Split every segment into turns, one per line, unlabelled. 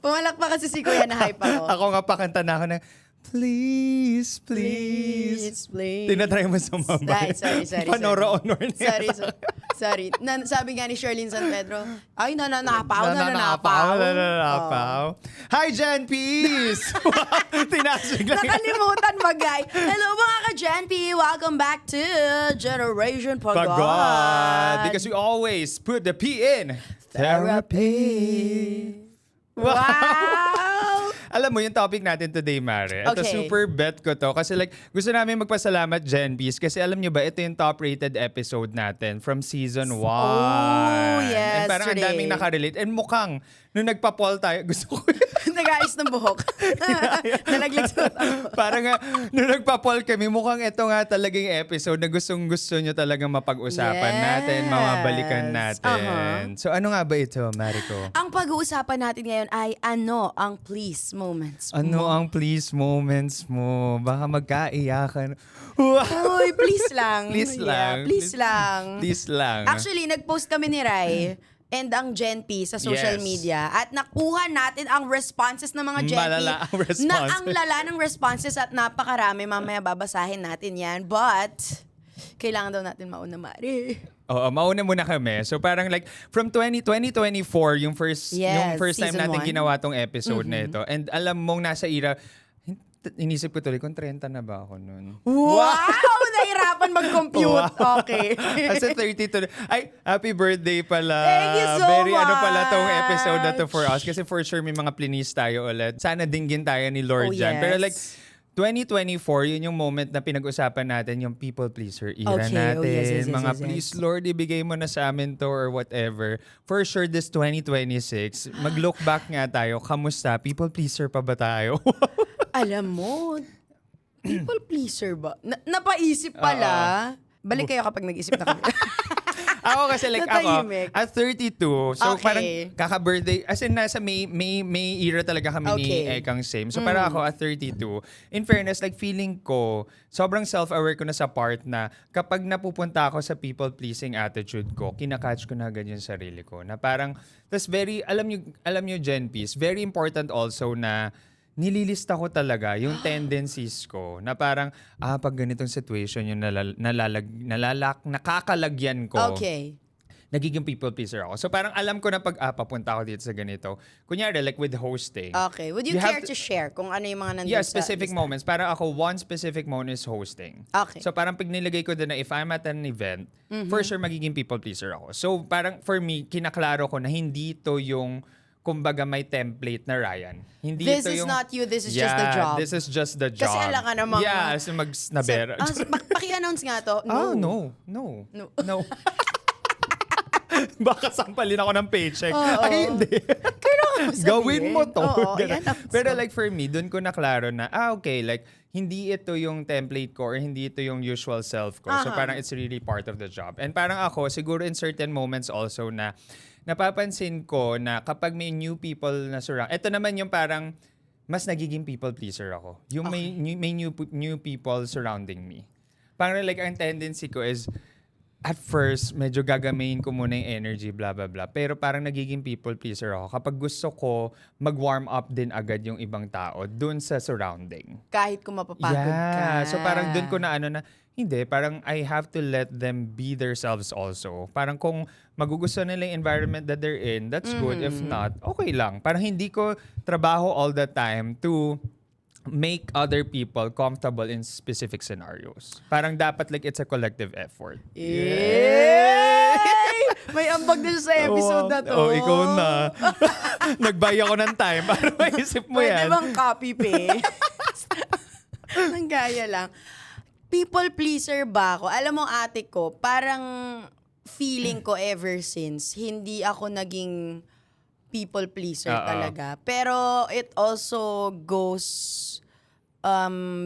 Pumalakpak kasi si Kuya na hype ako.
Ako nga pakanta na ako ng, please, please. Tinatry mo sumabay.
Sorry.
Panoro honor niya.
Sorry. Sabi nga ni Sherlyn San Pedro, ay, nananapaw.
Hi, Jen Peace! Tinasig lang.
Nakalimutan magay. Hello mga ka-Gen P. Welcome back to Generation Pagod.
Because we always put the P in therapy.
Wow!
Alam mo, yung topic natin today, Mare. Ito,
Okay.
super bet ko to. Kasi like, gusto namin magpasalamat, Gen Peace. Kasi alam nyo ba, ito yung top-rated episode natin from season 1.
Oh, yes.
And parang ang daming nakarelate. And mukhang, nung nagpa-poll tayo, gusto ko
Nag-aayos ng buhok. Nalaglag
parang nga, nung nagpa-poll kami, mukhang ito nga talagang episode na gustong-gusto nyo talagang mapag-usapan natin, mabalikan natin. So ano nga ba ito, Marico?
Ang pag-uusapan natin ngayon ay ano ang please moments mo.
Ano ang please moments mo? Baka magkaiyakan.
Uy, please lang.
Please lang.
Please lang.
Please lang.
Actually, nag-post kami ni Rai and ang Gen P sa social
Yes.
media at nakuha natin ang responses ng mga Gen P.
Malala ang responses.
Na ang lala ng responses at napakarami. Mamaya babasahin natin yan. But, kailangan daw natin mauna, Mari.
Oo, mauna muna kami. So parang like from 2024 yung first time
season
natin
1.
ginawa tong episode na ito. And alam mong nasa era, inisip ko tuloy kung 30 na ba ako noon.
Wow! Nahirapan mag-compute.
Wow.
Okay.
As a 32. Ay, happy birthday pala.
Thank you so
Very
much.
ano pala tong episode na to for us. Kasi for sure may mga plinis tayo ulit. Sana dinggin tayo ni Lord dyan.
yes.
Pero like, 2024, yun yung moment na pinag-usapan natin, yung people pleaser era
Okay.
natin.
Yes.
Mga please Lord, ibigay mo na sa amin to or whatever. For sure, this 2026, mag-look back nga tayo. Kamusta? People pleaser pa ba tayo?
Alam mo, people pleaser ba? Napaisip pala. Balik kayo kapag nag-isip na kami.
Ako kasi like ako,
Natahimik.
at 32, so
Okay.
parang kaka-birthday, as in nasa May era talaga kami ni
Okay.
Ekang same. So parang ako at 32, in fairness, like feeling ko, sobrang self-aware ko na sa part na kapag napupunta ako sa people-pleasing attitude ko, kinakatch ko na agad yung sarili ko. Na parang, tas very, alam nyo Gen Peace, very important also na nililista ko talaga yung tendencies ko na parang, pag ganitong situation yung nakakalagyan ko,
Okay.
nagiging people pleaser ako. So parang alam ko na pag papunta ako dito sa ganito. Kunyari, like with hosting.
Okay. Would you
You
care
have
to share kung ano yung mga nandun
Yeah,
sa
specific
lista?
moments. Parang ako, one specific moment is hosting.
Okay.
So parang pag nilagay ko din na if I'm at an event, for sure magiging people pleaser ako. So parang for me, kinaklaro ko na hindi to yung kumbaga may template na Ryan. Hindi
This
ito
is
yung,
not you, this is just the job.
this is just the job.
Kasi alam ka namang-
Yeah, as in mag-snabera.
Paki-announce nga to.
No. Baka sampalin ako ng paycheck.
Oo.
Ay, hindi. Gawin mo to.
Oo,
Ganun.
yan ang
Pero like for me, dun ko naklaro na, okay, like, hindi ito yung template ko or hindi ito yung usual self ko. So parang it's really part of the job. And parang ako, siguro in certain moments also na napapansin ko na kapag may new people na surround, ito naman yung parang mas nagiging people pleaser ako. Yung may new people surrounding me. Parang like ang tendency ko is at first, medyo gagamain ko muna yung energy, blah, blah, blah. Pero parang nagiging people pleaser ako kapag gusto ko mag-warm up din agad yung ibang tao dun sa surrounding.
Kahit kung mapapagod ka.
So parang dun ko na hindi, parang I have to let them be themselves also. Parang kung magugusto nila yung environment that they're in, that's good. If not, okay lang. Parang hindi ko trabaho all the time to make other people comfortable in specific scenarios. Parang dapat like it's a collective effort.
Yay! May ambag din sa episode na to.
Oh, ikaw na. Nagbay ako ng time para maisip mo yan.
Pwede bang copy paste? Nang gaya lang. People pleaser ba ako? Alam mo ate ko, parang feeling ko ever since, hindi ako naging people pleaser talaga. Pero it also goes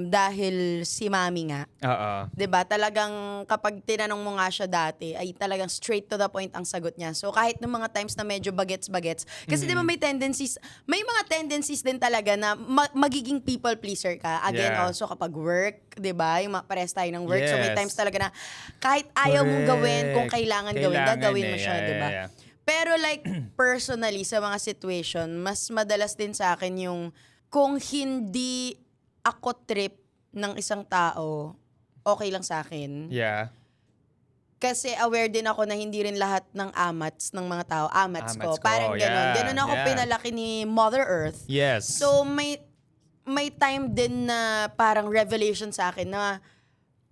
dahil si mami nga.
Oo.
'Di ba? Talagang kapag tinanong mo nga siya dati, ay talagang straight to the point ang sagot niya. So kahit ng mga times na medyo bagets-bagets, kasi 'di ba may mga tendencies din talaga na magiging people pleaser ka. Again,
Yeah.
also kapag work, 'di ba? Yung pares tayo ng work. So may
Yes.
times talaga na kahit ayaw mong gawin, kung kailangan gawin, gagawin mo siya,
Yeah,
'di ba?
yeah.
Pero like, personally, sa mga situation, mas madalas din sa akin yung kung hindi ako trip ng isang tao, okay lang sa akin.
Yeah.
Kasi aware din ako na hindi rin lahat ng amats ng mga tao, amats ko.
Amats ko,
Parang ganon.
yeah,
Ganon ako
yeah.
pinalaki ni Mother Earth.
Yes.
So, may time din na parang revelation sa akin na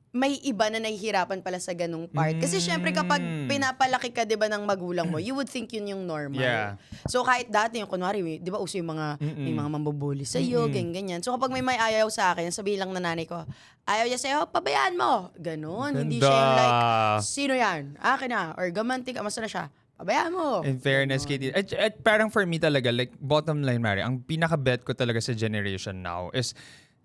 may iba na nahihirapan pala sa ganung part. Kasi syempre kapag pinapalaki ka 'di ba ng magulang mo, you would think yun yung normal.
Yeah.
So kahit dati yung kunwari, 'di ba uso yung mga may mga mambubuli sa iyo, ganyan. So kapag may ayaw sa akin, sabihin lang na nanay ko, ayaw niya sa'yo, pabayaan mo. Ganon. Hindi siya yung like, sino yan? Akin na. Or gamanti ka, masa na siya. Pabayaan mo.
In fairness, Katie, at parang for me talaga, like, bottom line, Mari, ang pinaka-bet ko talaga sa generation now is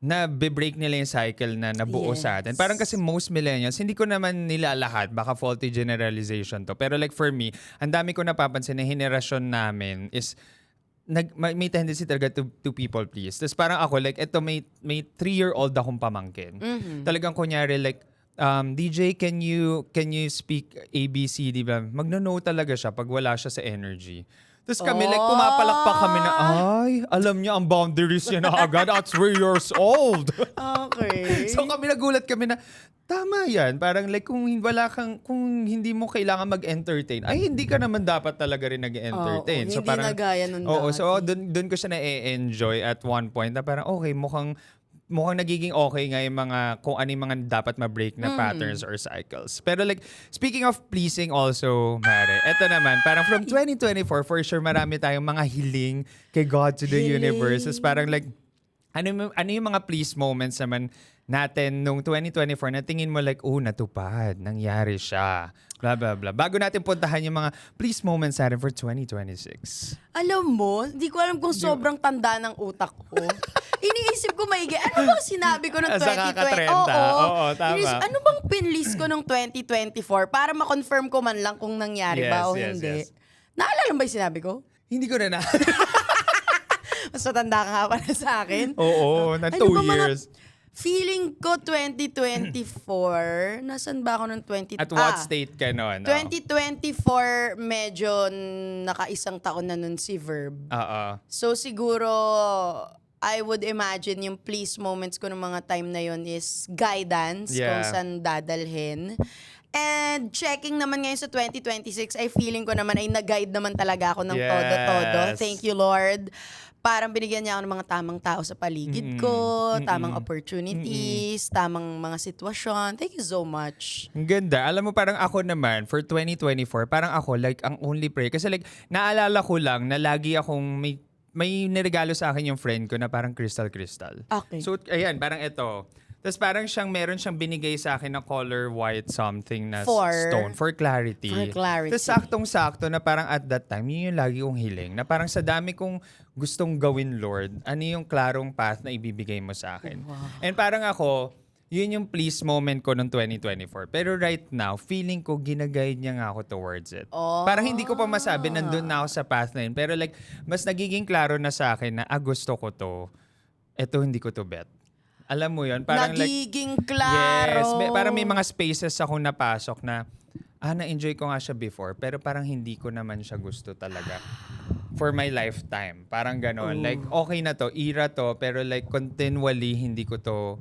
na be-break nila yung cycle na nabuo sa atin. Parang kasi most millennials, hindi ko naman nila lahat, baka faulty generalization to. Pero like for me, ang dami ko napapansin na henerasyon namin is may tendency talaga to people please. Tapos parang ako, like, eto may 3-year-old akong pamangkin. Talagang kunyari, like, DJ, can you speak ABC, di ba? Magno-no talaga siya pag wala siya sa energy. Tapos kami, like, pumapalakpak kami na, ay, alam niya ang boundaries niya na agad at 3 years old.
Okay.
So kami nagulat kami na, tama yan. Parang like, kung hindi mo kailangan mag-entertain, ay hindi ka naman dapat talaga rin nag-entertain.
Hindi na gaya nun dati.
So dun ko siya na-enjoy at one point na parang, okay, mukhang nagiging okay nga yung mga, kung ano yung mga dapat ma-break na patterns or cycles. Pero like, speaking of pleasing also, Mare, eto naman, parang from 2024, for sure, marami tayong mga hiling kay God to the universe. Tapos parang like, ano yung mga please moments naman natin nung 2024 na tingin mo like, natupad, nangyari siya, blah, blah, blah. Bago natin puntahan yung mga please moments natin for 2026.
Alam mo, hindi ko alam kung sobrang tanda ng utak ko. Iniisip ko maigi, ano bang sinabi ko ng 2020?
Sa kaka-30. Oo, tama.
Ano bang pinlist ko ng 2024 para ma-confirm ko man lang kung nangyari ba o hindi?
Yes.
Naalala mo ba yung sinabi ko?
Hindi ko na
Mas matanda ka nga pala sa akin.
Oo, na 2
Ano ba mga-
years.
Feeling ko 2024, nasan ba ako ng 20...
At what state ka nun?
2024, medyo nakaisang taon na nun si Verb.
Oo.
So siguro, I would imagine yung please moments ko ng mga time na yon is guidance kung saan dadalhin. And checking naman ngayon sa 2026, ay feeling ko naman ay nag-guide naman talaga ako ng todo-todo. Thank you, Lord. Parang binigyan niya ako ng mga tamang tao sa paligid ko, tamang opportunities, tamang mga sitwasyon. Thank you so much.
Ang ganda. Alam mo, parang ako naman, for 2024, parang ako, like, ang only prayer. Kasi like, naalala ko lang na lagi akong may niregalo sa akin yung friend ko na parang crystal.
Okay.
So, ayan, parang ito. Tapos parang meron siyang binigay sa akin na color white something na stone for clarity.
For clarity.
Tapos saktong-sakto na parang at that time, yun yung lagi kong hiling. Na parang sa dami kong gustong gawin, Lord, ano yung klarong path na ibibigay mo sa akin.
Wow.
And parang ako, yun yung please moment ko noong 2024. Pero right now, feeling ko ginaguide niya nga ako towards it. Parang hindi ko pa masabi, nandun na ako sa path na yun. Pero like, mas nagiging klaro na sa akin na, gusto ko to. Eto, hindi ko to bet. Alam mo yun? Parang
nagiging klaro.
Yes. Parang may mga spaces akong napasok na, na-enjoy ko nga siya before, pero parang hindi ko naman siya gusto talaga for my lifetime. Parang gano'n. Like, okay na to, era to, pero like, continually, hindi ko to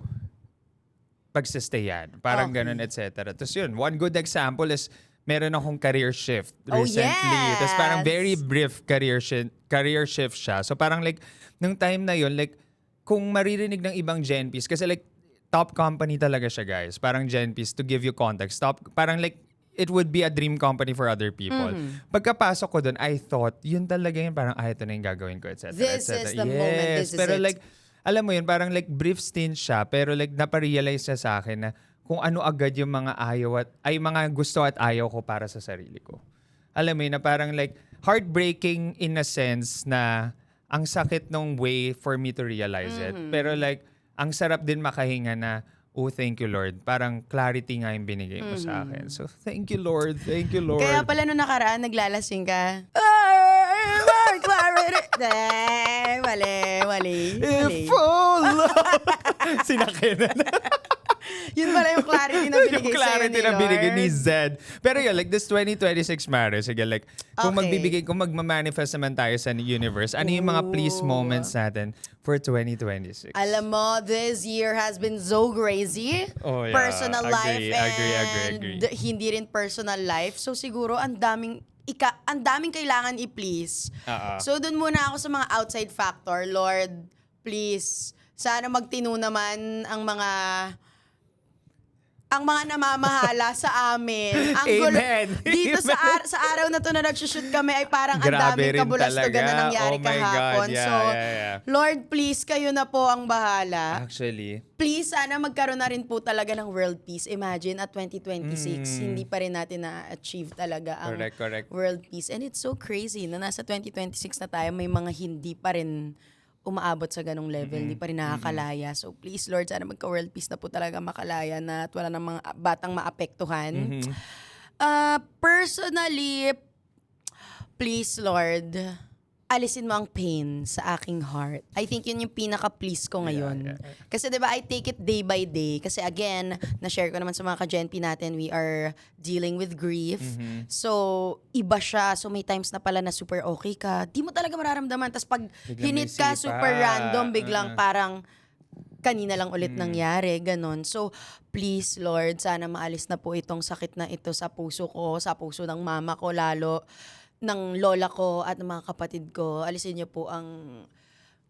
pagsistayan. Parang gano'n, etc. Tapos yun, one good example is, meron akong career shift recently.
Yes!
Tapos parang very brief career shift siya. So parang like, nung time na yun, like, kung maririnig ng ibang GenPs, kasi like, top company talaga siya, guys. Parang GenPs, to give you context. Parang like, it would be a dream company for other people. Pagkapasok ko doon, I thought, yun talaga yun, parang, ito na yung gagawin ko, etc.
This is the moment, this is
pero
it.
like, alam mo yun, parang like, brief stint siya, pero like, naparealize siya sa akin na kung ano agad yung mga mga gusto at ayaw ko para sa sarili ko. Alam mo yun, na parang like, heartbreaking in a sense na, ang sakit nung way for me to realize it. Pero like, ang sarap din makahinga na, thank you, Lord. Parang clarity nga yung binigay mo sa akin. So, thank you, Lord. Thank you, Lord.
Kaya pala nung nakaraan, naglalasing ka. Mali.
If all love... Sinakinan.
Yun pala yung clarity na binigay
Yung clarity
sa'yo
na binigay ni
Lord.
Zed. Pero yun, like this 2026 matters. Sige, like, kung
Okay.
kung magmamanifest naman tayo sa universe, ano yung mga please moments natin for 2026?
Alam mo, this year has been so crazy.
Oh, yeah.
Personal life
Agree.
and hindi rin personal life. So siguro ang daming kailangan i-please. So dun muna ako sa mga outside factor. Lord, please, sana magtino naman ang mga namamahala sa amin. Ang gulo,
Amen.
dito
Amen.
sa araw na to na nagsushoot kami ay parang ang
Grabe
daming
rin
kabulastugan
talaga.
na nangyari
Oh my God.
kahapon.
Yeah,
So,
yeah.
Lord, please, kayo na po ang bahala.
Actually,
Please, sana magkaroon na rin po talaga ng world peace. Imagine, at 2026, hindi pa rin natin na-achieve talaga ang
correct.
world peace. And it's so crazy na nasa 2026 na tayo, may mga hindi pa rin umaabot sa ganong level, hindi pa rin nakakalaya. So please, Lord, sana magka-world peace na po talaga makalaya na at wala ng mga batang maapektuhan. Personally, please, Lord, alisin mo ang pain sa aking heart. I think yun yung pinaka-please ko ngayon. Kasi diba, I take it day by day. Kasi again, na-share ko naman sa mga ka-GNP natin, we are dealing with grief. So, iba siya. So, may times na pala na super okay ka. Di mo talaga mararamdaman. Tapos pag
Biglang
hinit
may
ka,
sipa.
super random, biglang parang kanina lang ulit nangyari, ganon. So, please, Lord, sana maalis na po itong sakit na ito sa puso ko, sa puso ng mama ko, lalo ng lola ko at ng mga kapatid ko. Alisin niyo po ang...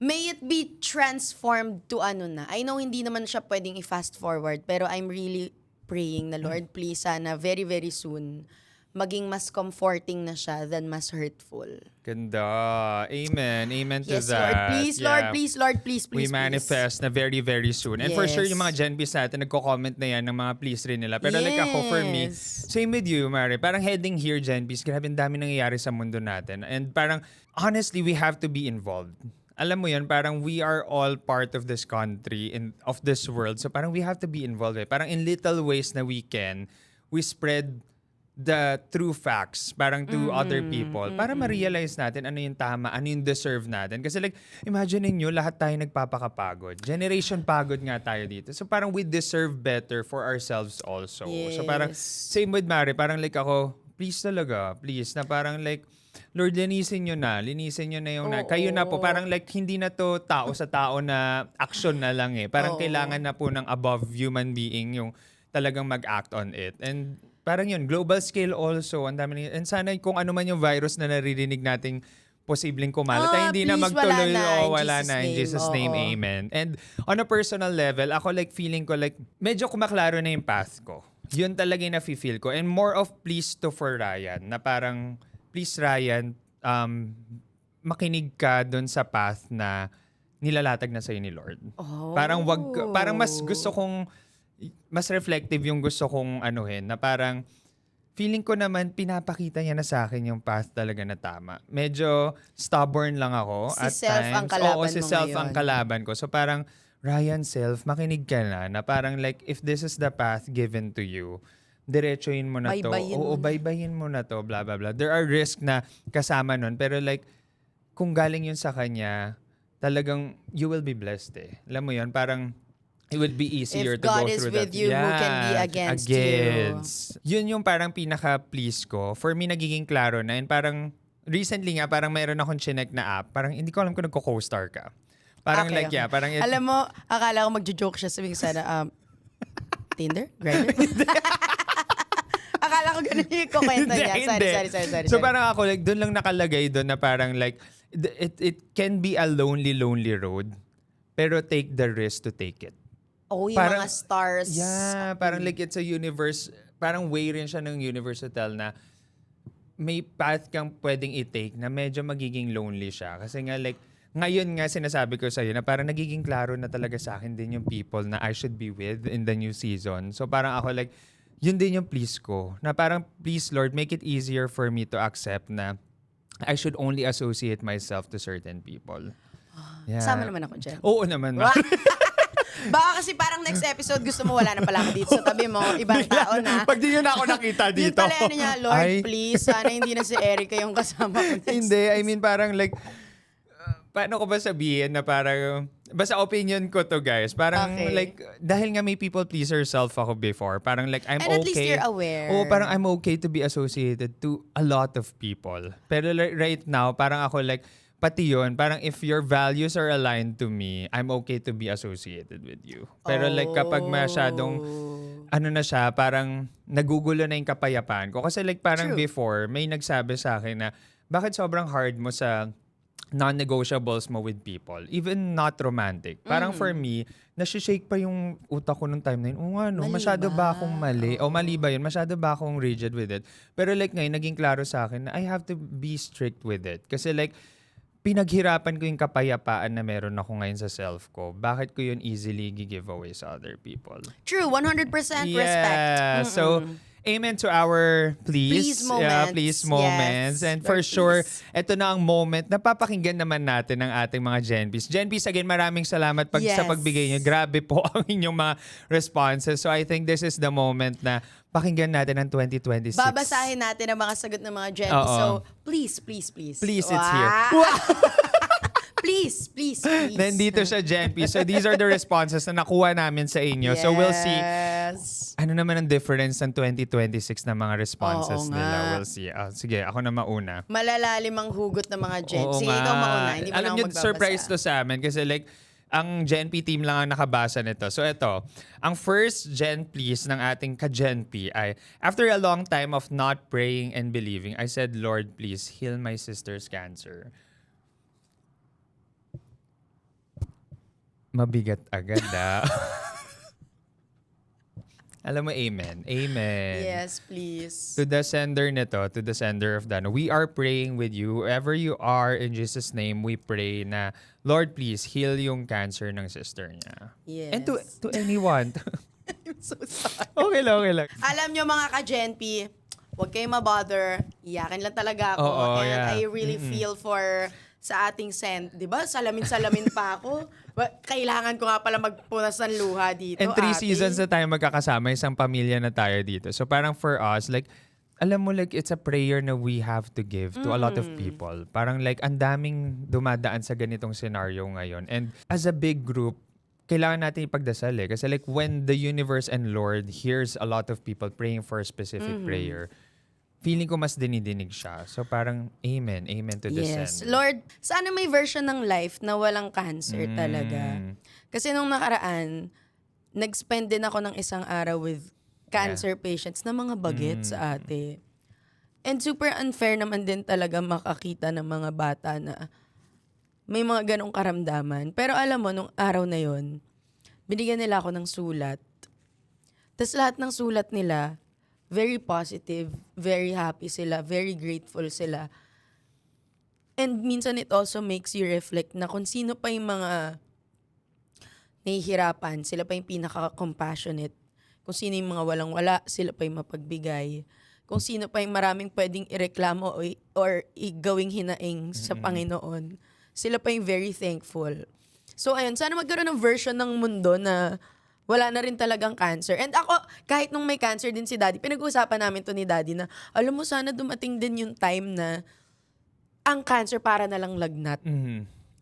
May it be transformed to ano na. I know hindi naman siya pwedeng i-fast forward, pero I'm really praying na, Lord, please, sana very, very soon, maging mas comforting na siya than mas hurtful.
ganda. Amen to
Yes,
that.
Lord, please,
Yeah.
Lord, please, Lord, please,
We
please.
manifest na very, very soon. And for sure,
Yes.
yung mga Gen Bs natin, nagko-comment na yan ng mga please rin nila. Pero like ako, for me,
Yes.
same with you, Mari. Parang heading here, Gen Bs, grabe ang dami nangyayari sa mundo natin. And parang, honestly, we have to be involved. Alam mo yun, parang we are all part of this country and of this world. So parang we have to be involved. Parang in little ways na we can, we spread the true facts parang to other people para ma-realize natin ano yung tama, ano yung deserve natin. Kasi like, imagine niyo lahat tayo nagpapakapagod. Generation pagod nga tayo dito. So parang we deserve better for ourselves also. So parang,
Yes.
same with Mari, parang like ako, please talaga, please, na parang like, Lord, linisin nyo na yung kayo na po, parang like, hindi na to tao sa tao na action na lang eh. Parang kailangan na po ng above human being yung talagang mag-act on it. And parang yun, global scale also, ang dami and sana kung ano man yung virus na naririnig nating posibleng kumalat, ay hindi na
Please,
magtuloy.
wala
In
na. In
Jesus'
Jesus'
name,
name.
amen. And on a personal level, ako like feeling ko like, medyo kumaklaro na yung path ko. Yun talaga yung nafe-feel ko. And more of please to for Ryan, na parang, please Ryan, makinig ka dun sa path na nilalatag na sa'yo ni Lord. Parang mas reflective yung gusto kong anuhin, na parang feeling ko naman pinapakita niya na sa akin yung path talaga na tama. Medyo stubborn lang ako
Si
at
self
times.
ang kalaban
Oo, si
mo
self
ngayon.
ang kalaban ko. So parang, Ryan, self, makinig ka na parang like, if this is the path given to you, diretsuhin mo na to.
Baybayin
Oo,
mo na.
baybayin mo na to, blah, blah, blah. There are risks na kasama nun, pero like, kung galing yun sa kanya, talagang you will be blessed eh. Alam mo yun, parang it would be easier
If
to go
God is
through
with
that.
you, who can be against you?
Yun yung parang pinaka-please ko. For me, nagiging klaro na. And parang, recently nga, parang mayroon akong chinek na app. Parang hindi ko alam kung nagko-co-star ka. Parang
Okay,
like, yeah, parang
Alam mo, akala ko magjo-joke siya, sabihin sana, Tinder? Grindr? Akala ko ganun yung kukwento niya. Sorry.
So parang ako, like, doon lang nakalagay doon na parang like, it can be a lonely road, pero take the risk to take it.
Oh, yung
Parang-
mga stars.
Yeah, parang like it's a universe, parang way rin siya ng universe to tell na may path kang pwedeng i-take na medyo magiging lonely siya. Kasi nga like, ngayon nga sinasabi ko sa'yo na parang nagiging klaro na talaga sa akin din yung people na I should be with in the new season. So parang ako like, yun din yung please ko. Na parang please Lord, make it easier for me to accept na I should only associate myself to certain people. Yeah.
Sama naman ako dyan.
Oo naman. Ma.
Baka kasi parang next episode gusto mo wala na pala ako dito sa tabi mo, ibang tao na.
Pag di nyo na ako nakita
Yun
dito.
pala ano niya, Lord,
Ay.
please, sana hindi na si Erica yung kasama ko next.
Hindi, I mean parang like, paano ko ba sabihin na parang, basta opinion ko to, guys. Parang
Okay.
like, dahil nga may people pleaser self ako before, parang like I'm
And
okay.
at least you're aware.
Oo, parang I'm okay to be associated to a lot of people. Pero like, right now, parang ako like, pati yun, parang if your values are aligned to me, I'm okay to be associated with you. Pero like kapag masyadong, ano na siya, parang nagugulo na yung kapayapaan ko. Kasi like parang
True.
before, may nagsabi sa akin na, bakit sobrang hard mo sa non-negotiables mo with people, even not romantic. Parang for me, nasi-shake pa yung utak ko nung time na yun. Oo nga, no?
Mali
Masyado
ba?
ba akong mali? O mali ba yun? Masyado ba akong rigid with it? Pero like ngayon, naging klaro sa akin na I have to be strict with it. Kasi like, pinaghirapan ko yung kapayapaan na meron ako ngayon sa self ko. Bakit ko yun easily give away sa other people?
True, 100% respect.
Yeah. So, amen to our please.
Please moments.
Please moments.
Yes.
And for
Or
sure,
please.
ito na ang moment na papakinggan naman natin ng ating mga Genpies. Genpies, again, maraming salamat sa
Yes.
pagbigay niyo. Grabe po ang inyong mga responses. So I think this is the moment na pakinggan natin ang 2026.
Babasahin natin ang mga sagot ng mga Genpies.
Oo.
So, please, please, please.
Please, it's here.
Please.
Nandito siya, Genpies. So these are the responses na nakuha namin sa inyo. So we'll see.
Yes.
Ano naman ang difference ng 2026 na mga responses
Oo nga.
nila? We'll see. Sige, ako na mauna.
Malalalim ang hugot ng mga Gen.
Oo
Sige,
nga.
ikaw mauna. Hindi mo
Alam
na ako
niyo,
magbabasa.
surprise to sa amin kasi like, ang GenP team lang ang nakabasa nito. So ito, ang first Gen please ng ating ka-GenP ay, after a long time of not praying and believing, I said, Lord, please heal my sister's cancer. Mabigat agad Alam mo, amen. Amen.
Yes, please.
To the sender nito, to the sender of Dano, we are praying with you. Whoever you are, in Jesus' name, we pray na, Lord, please, heal yung cancer ng sister niya.
Yes.
And to anyone.
I'm so sorry.
Okay lang.
Alam nyo mga ka-Genp, huwag kayong mabother. Iyakin lang talaga ako.
Oo,
and
yeah.
I really feel for sa ating sent. Diba? Salamin-salamin pa ako. Kailangan ko nga pala magpunas ng luha dito.
And 3
ate.
seasons na tayo magkakasama, isang pamilya na tayo dito. So parang for us, like, alam mo, like, it's a prayer na we have to give to a lot of people. Parang like, ang daming dumadaan sa ganitong scenario ngayon. And as a big group, kailangan natin ipagdasal Kasi like, when the universe and Lord hears a lot of people praying for a specific prayer, feeling ko mas dinidinig siya. So parang, amen. Amen to the
Yes.
sender.
Lord, sana may version ng life na walang cancer talaga. Kasi nung nakaraan, nag-spend din ako ng isang araw with cancer patients na mga bagets sa ate. And super unfair naman din talaga makakita ng mga bata na may mga ganong karamdaman. Pero alam mo, nung araw na yon, binigyan nila ako ng sulat. Tapos lahat ng sulat nila, very positive, very happy sila, very grateful sila. And minsan it also makes you reflect na kung sino pa yung mga nahihirapan, sila pa yung pinaka-compassionate. Kung sino yung mga walang-wala, sila pa yung mapagbigay. Kung sino pa yung maraming pwedeng ireklamo or igawing hinaing sa Panginoon, sila pa yung very thankful. So ayun, sana magkaroon ng version ng mundo na wala na rin talagang cancer. And ako, kahit nung may cancer din si Daddy, pinag-uusapan namin to ni Daddy na, alam mo, sana dumating din yung time na ang cancer para na lang lagnat.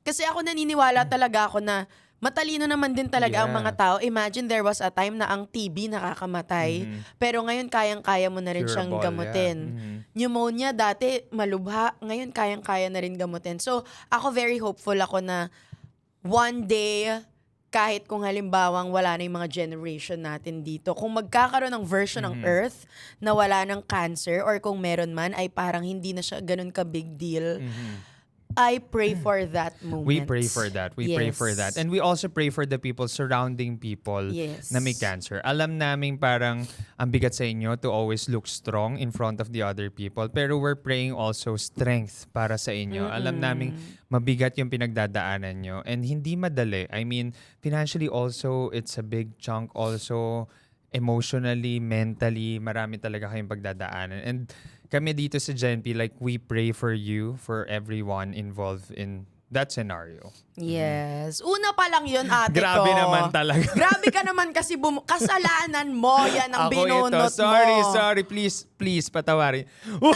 Kasi ako naniniwala talaga ako na matalino naman din talaga ang mga tao. Imagine there was a time na ang TB nakakamatay, pero ngayon kayang-kaya mo na rin siyang
Curable,
gamutin. Pneumonia, dati malubha, ngayon kayang-kaya na rin gamutin. So, ako very hopeful ako na one day, kahit kung halimbawang wala na yung mga generation natin dito, kung magkakaroon ng version ng Earth na wala ng cancer or kung meron man, ay parang hindi na siya ganun ka big deal. I pray for that moment.
We pray for that. We pray
Yes.
for that. And we also pray for the people surrounding people
Yes.
na may cancer. Alam namin parang ang bigat sa inyo to always look strong in front of the other people. Pero we're praying also strength para sa inyo. Alam namin mabigat yung pinagdadaanan nyo. And hindi madali. I mean, financially also, it's a big chunk also. Emotionally, mentally, marami talaga kayong pagdadaanan. And kami dito sa GenP, like, we pray for you, for everyone involved in that scenario.
Yes. Una pa lang yun, ate ko.
Grabe naman talaga.
Grabe ka naman kasi kasalanan mo. Yan ang
Ako
binunot
ito. Sorry,
mo.
sorry. Please, patawarin. Wow!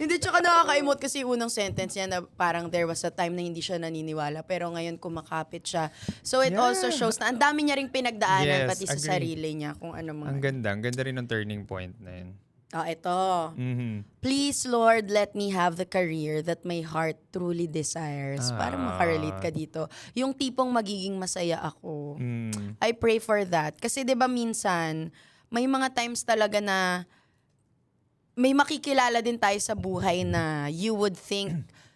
Hindi, tsaka nakaka-emote kasi yung unang sentence niya na parang there was a time na hindi siya naniniwala pero ngayon kumakapit siya. So it also shows na ang dami niya ring pinagdaanan
Yes,
pati sa
agree.
sarili niya kung ano
Ang
mga.
ganda rin ng turning point na yun.
Ito.
Mhm.
Please, Lord, let me have the career that my heart truly desires. Para makarelate ka dito. Yung tipong magiging masaya ako. I pray for that. Kasi 'di ba minsan, may mga times talaga na may makikilala din tayo sa buhay na you would think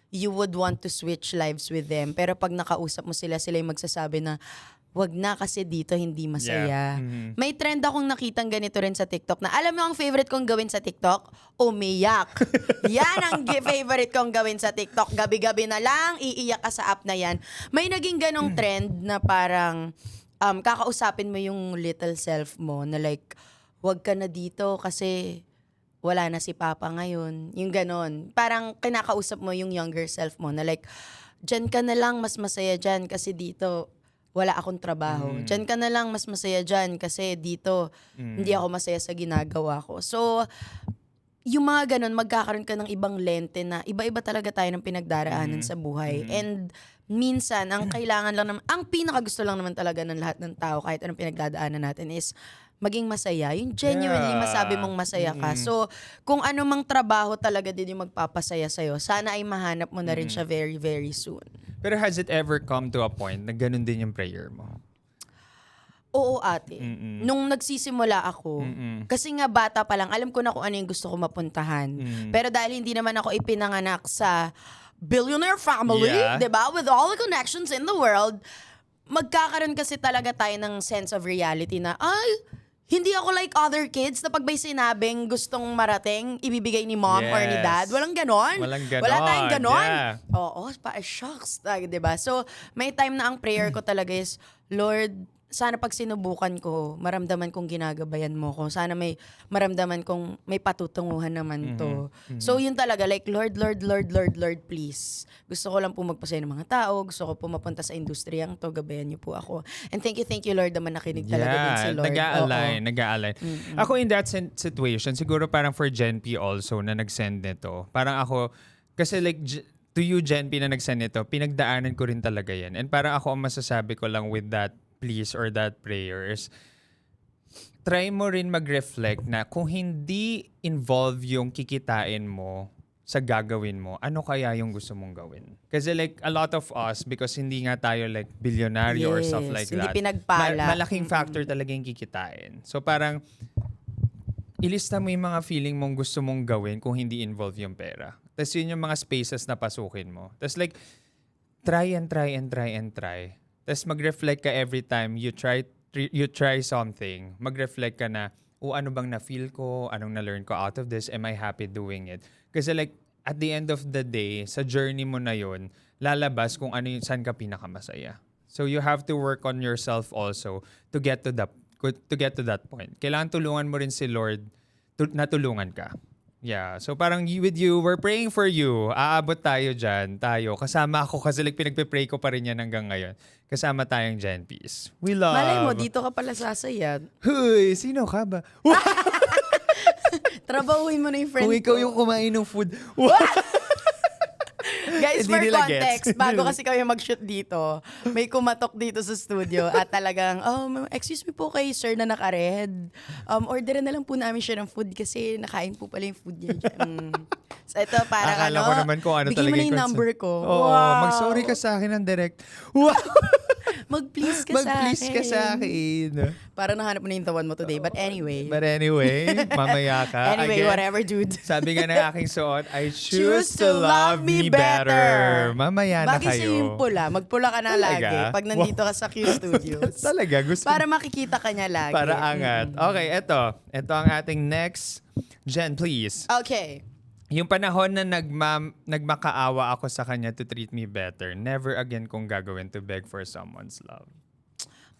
you would want to switch lives with them. Pero pag nakausap mo sila, sila yung magsasabi na, wag na kasi dito hindi masaya.
Yeah. Mhm.
May trend akong nakitang ganito rin sa TikTok na alam mo ang favorite kong gawin sa TikTok? Umiyak. Yan ang favorite kong gawin sa TikTok. Gabi-gabi na lang, iiyak ka sa app na yan. May naging ganong trend na parang kakausapin mo yung little self mo na like, wag ka na dito kasi wala na si Papa ngayon. Yung ganon. Parang kinakausap mo yung younger self mo na like, dyan ka na lang, mas masaya dyan kasi dito wala akong trabaho. Diyan ka na lang, mas masaya dyan kasi dito hindi ako masaya sa ginagawa ko. So, yung mga ganun, magkakaroon ka ng ibang lente na iba-iba talaga tayo ng pinagdaraanan sa buhay. And minsan, ang kailangan lang naman, ang pinakagusto lang naman talaga ng lahat ng tao kahit anong pinagdadaanan natin is maging masaya. Yung genuinely masabi mong masaya ka. So, kung ano mang trabaho talaga din yung magpapasaya sa'yo, sana ay mahanap mo na rin siya very, very soon.
Pero has it ever come to a point na ganun din yung prayer mo?
Oo, ate. Nung nagsisimula ako, kasi nga bata pa lang, alam ko na kung ano yung gusto ko mapuntahan. Pero dahil hindi naman ako ipinanganak sa billionaire family,
Yeah.
'di ba? With all the connections in the world, magkakaroon kasi talaga tayo ng sense of reality na, ay, hindi ako like other kids na pag may sinabing gustong marating, ibibigay ni mom or ni dad.
Yes.
Walang ganon.
Walang ganon,
Wala tayong ganon.
yeah.
Oo, shucks. Diba? So, may time na ang prayer ko talaga is, Lord, sana pag sinubukan ko, maramdaman kong ginagabayan mo ko. Sana may maramdaman kong may patutunguhan naman to. So, yun talaga, like, Lord, please. Gusto ko lang po magpasaya ng mga tao. Gusto ko po mapunta sa industriyang to. Gabayan niyo po ako. And thank you, Lord, naman nakinig talaga din si Lord.
Nag-a-align. Ako in that situation, siguro parang for Gen P also na nag-send nito. Parang ako, kasi like, to you Gen P na nag-send nito, pinagdaanan ko rin talaga yan. And parang ako ang masasabi ko lang with that please or that prayer is, try mo rin mag-reflect na kung hindi involve yung kikitain mo sa gagawin mo, ano kaya yung gusto mong gawin? Kasi like a lot of us, because hindi nga tayo like bilyonaryo or stuff like
hindi
that.
pinagpala.
Malaking factor talaga yung kikitain. So parang ilista mo yung mga feeling mong gusto mong gawin kung hindi involve yung pera. Tapos yun yung mga spaces na pasukin mo. Tapos like, try. Tapos mag-reflect ka every time you try something. Mag-reflect ka na, ano bang na-feel ko? Anong na-learn ko out of this? Am I happy doing it? Kasi like, at the end of the day, sa journey mo na yun, lalabas kung saan ka pinakamasaya. So you have to work on yourself also to get to that point. Kailangan tulungan mo rin si Lord na tulungan ka. Yeah. So parang with you, we're praying for you. Aabot tayo dyan. Kasama ako kasi like pinagpe-pray ko pa rin yan hanggang ngayon. Kasama tayong Gen Peace. We love.
Malay mo, dito ka pala sasayad.
Huy, sino ka ba?
Trabahuin mo na yung friend
Kung ikaw
ko.
yung kumain ng food.
Guys, for
Hindi nila
context,
gets.
bago kasi kami mag-shoot dito, may kumatok dito sa studio at talagang, excuse me po kay sir na naka-red. Orderan na lang po namin siya ng food kasi nakain po pala yung food niya dyan. So ito parang
Akala ko naman kung ano
bigyan
talaga
mo na yung
concern.
number ko.
Oo, mag-sorry ka sa akin ng direct. Wow!
Mag-please ka
Mag-please
sa akin.
ka sa akin.
Parang nahanap mo na yung tawan mo today. But anyway.
Mamaya ka.
Anyway,
Again,
whatever, dude.
sabi nga ng aking suot, I choose to love me better. Mamaya na
Bagay sa'yo
kayo.
yung pula. Magpula ka na
Talaga?
lagi pag nandito ka sa Q Studios.
Talaga, gusto
Para makikita ka niya lagi.
para angat. Okay, ito ang ating next. Jen, please.
Okay.
Yung panahon na nagmakaawa ako sa kanya to treat me better, never again kong gagawin to beg for someone's love.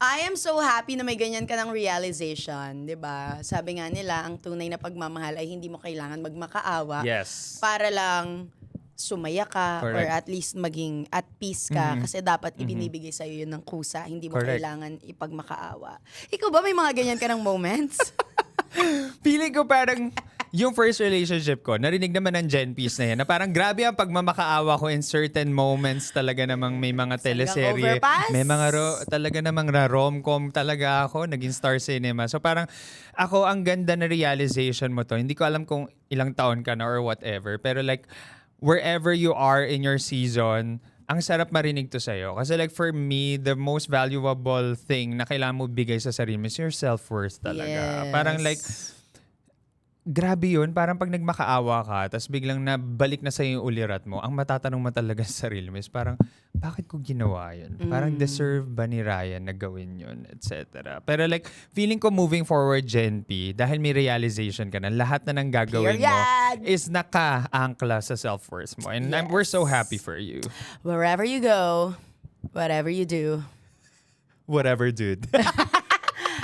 I am so happy na may ganyan ka ng realization, 'di ba? Sabi nga nila, ang tunay na pagmamahal ay hindi mo kailangan magmakaawa
Yes.
para lang sumaya ka or
Correct.
at least maging at peace ka kasi dapat ibinibigay sa iyo yun ng kusa, hindi mo
Correct.
kailangan ipagmakaawa. Ikaw ba may mga ganyan ka ng moments?
Feeling ko parang yung first relationship ko, narinig naman ng Gen P's na yan, na parang grabe ang pagmamakaawa ko in certain moments talaga namang may mga teleserye.
overpass?
May mga talaga namang rom-com talaga ako, naging Star Cinema. So parang ako, ang ganda na realization mo to. Hindi ko alam kung ilang taon ka na or whatever, pero like, wherever you are in your season, ang sarap marinig to sa'yo. Kasi like for me, the most valuable thing na kailangan mo bigay sa sarili mo is your self-worth talaga.
Yes.
Parang like, grabe yun. Parang pag nagmakaawa ka, tapos biglang nabalik na sa'yo yung ulirat mo, ang matatanong mo talaga sa sarili mo is parang, bakit ko ginawa yun? Parang deserve ba ni Ryan na gawin yun? Etc. Pero like, feeling ko moving forward, Gen P, dahil may realization ka na lahat na nang gagawin mo
Period.
is naka-ankla sa self-worth mo. And we're so happy for you.
Wherever you go, whatever you do,
Whatever, dude.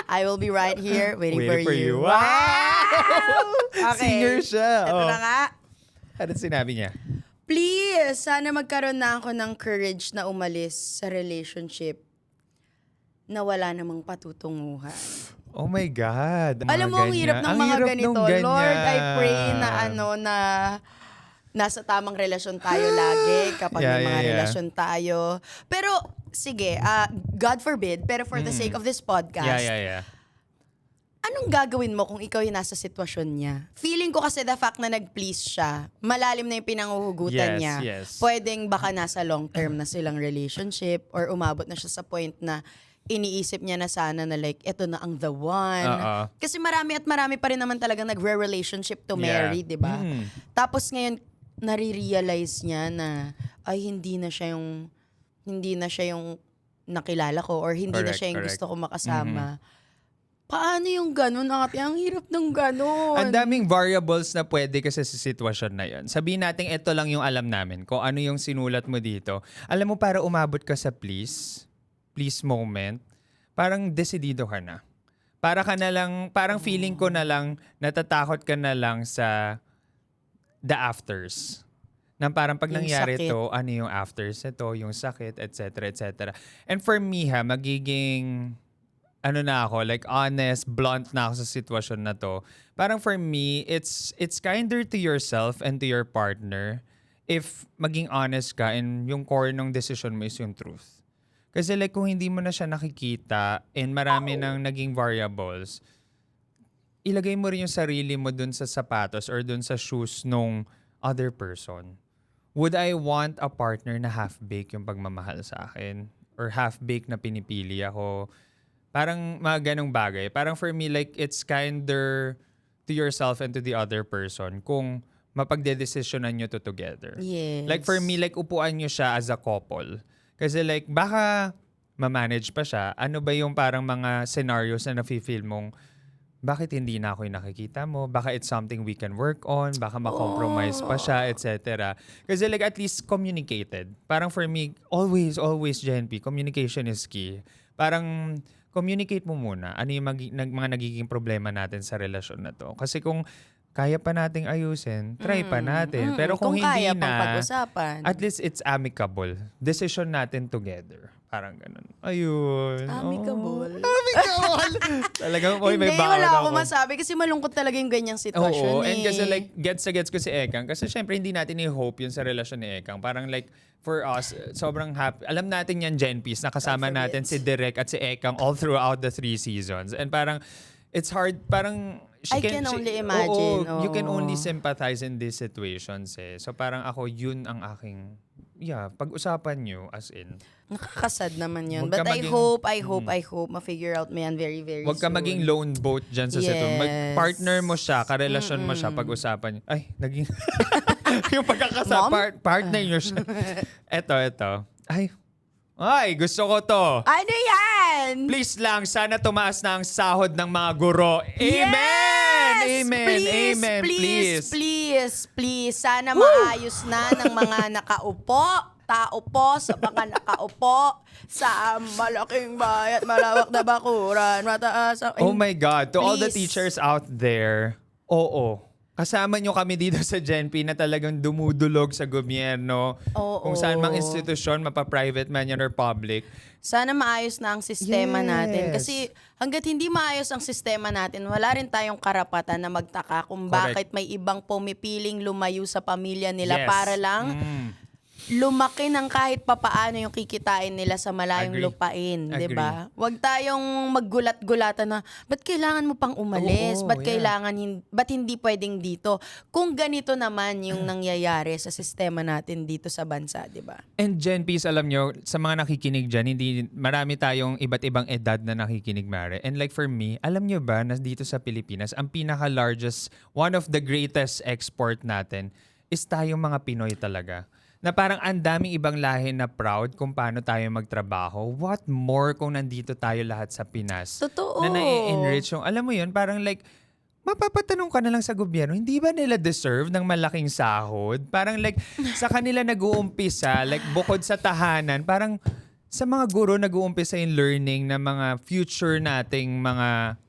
I will be right here waiting,
Waiting
for
for you.
you.
Wow!
Okay.
Singer siya.
Ito
Oh.
na nga.
Ano sinabi niya?
Please, sana magkaroon na ako ng courage na umalis sa relationship na wala namang patutunguhan.
Oh my God.
Alam mo, ang hirap ng mga
hirap
ganito.
nung ganyan.
Lord, I pray na na nasa tamang relasyon tayo lagi kapag may mga relasyon tayo. Pero, sige, God forbid, pero for the sake of this podcast,
Yeah.
anong gagawin mo kung ikaw yung nasa sitwasyon niya? Feeling ko kasi the fact na nag-please siya, malalim na yung pinanguhugutan niya.
Yes.
Pwedeng baka nasa long term na silang relationship or umabot na siya sa point na iniisip niya na sana na like, eto na ang the one. Kasi marami at marami pa rin naman talagang nagre-relationship to marry, di ba? Tapos ngayon, nare-realize niya na, ay, hindi na siya yung nakilala ko or hindi na siya yung
Correct.
gusto ko makasama. Paano yung ganun, ate? Ang hirap ng ganun.
Ang daming variables na pwede kasi sa sitwasyon na yon. Sabihin natin, ito lang yung alam namin. Kung ano yung sinulat mo dito. Alam mo, para umabot ka sa please moment, parang desidido ka na. Parang feeling ko na lang, natatakot ka na lang sa the afters. Nang parang pag
Yung
nangyari
sakit.
to, ano yung afters nito, yung sakit, etc. And for me magiging na ako, like honest, blunt na ako sa sitwasyon na to. Parang for me, it's kinder to yourself and to your partner if maging honest ka and yung core ng decision mo is yung truth. Kasi like kung hindi mo na siya nakikita and marami nang naging variables, ilagay mo rin yung sarili mo dun sa sapatos or dun sa shoes nung other person. Would I want a partner na half-baked yung pagmamahal sa akin? Or half-baked na pinipili ako? Parang mga ganong bagay. Parang for me, like, it's kinder to yourself and to the other person kung mapagdedesisyonan nyo to together.
Yes.
Like for me, like, upuan nyo siya as a couple. Kasi like, baka ma-manage pa siya. Ano ba yung parang mga scenarios na nafe-feel mong, bakit hindi na ako yung nakikita mo? Baka it's something we can work on? Baka ma-compromise pa siya, etc. Kasi like, at least communicated. Parang for me, always, Gen P, communication is key. Parang, communicate mo muna ano yung mga nagiging problema natin sa relasyon na to. Kasi kung kaya pa nating ayusin, try pa natin. Pero kung hindi
kaya
na,
pang pag-usapan.
at least it's amicable. Decision natin together. Parang ganun. Ayun.
Amicable.
Amicable! Talagang, oy, may
Hindi,
baon
wala
ako.
ako masabi kasi malungkot talaga yung ganyang sitwasyon.
Oo, and kasi like, gets ko si Ekang. Kasi syempre, hindi natin i-hope yun sa relasyon ni Ekang. Parang like, for us, sobrang happy. Alam natin yan, Gen P's, nakasama natin si Direk at si Ekang all throughout the 3 seasons. And parang, it's hard, parang,
I can only imagine.
You can
Oo.
only sympathize in these situations eh. So parang ako, yun ang aking, pag-usapan nyo as in.
Nakakasad naman yun.
Huwag
But
ka
I hope ma-figure out mo yan very, very
Huwag ka
soon.
maging lone boat dyan sa sitwasyon.
Yes.
Mag-partner mo siya, karelasyon mo siya, pag-usapan nyo. Ay, naging... yung
Mom?
partner nyo siya. Eto. Ay, gusto ko to.
Ano yan?
Please lang, sana tumaas na ang sahod ng mga guro. Amen!
Yes!
Amen!
Please,
Amen!
please. Sana maayos na ng mga tao po sa mga nakaupo sa malaking bayat, malawak na bakuran, mataas ang...
Oh my God, to all the
Please.
teachers out there, oo. kasama nyo kami dito sa Genp na talagang dumudulog sa gobyerno.
Oo.
Kung saan mang institusyon, mapa-private man yan or public.
Sana maayos na ang sistema natin.
Yes.
Kasi hanggat hindi maayos ang sistema natin, wala rin tayong karapatan na magtaka kung bakit may ibang pumipiling lumayo sa pamilya nila
Yes.
para lang lumaki ng kahit papaano yung kikitain nila sa malayong
Agree.
lupain, 'di
Agree.
ba? Huwag tayong maggulat-gulatan na ba't kailangan mo pang umalis?
Oo,
Ba't
yeah.
ba't hindi pwedeng dito? Kung ganito naman yung nangyayari sa sistema natin dito sa bansa, 'di ba?
And Gen P's, alam nyo, sa mga nakikinig dyan, hindi, marami tayong iba't ibang edad na nakikinig, Mare. And like for me, alam nyo ba na dito sa Pilipinas, ang pinaka-largest, one of the greatest export natin is tayong mga Pinoy talaga. Na parang ang daming ibang lahi na proud kung paano tayo magtrabaho. What more kung nandito tayo lahat sa Pinas?
Totoo.
Na nai-enrich yung, alam mo yun, parang like, mapapatanong ka na lang sa gobyerno, hindi ba nila deserve ng malaking sahod? Parang like, sa kanila nag-uumpisa, like bukod sa tahanan, parang sa mga guro nag-uumpisa yung learning ng mga future nating mga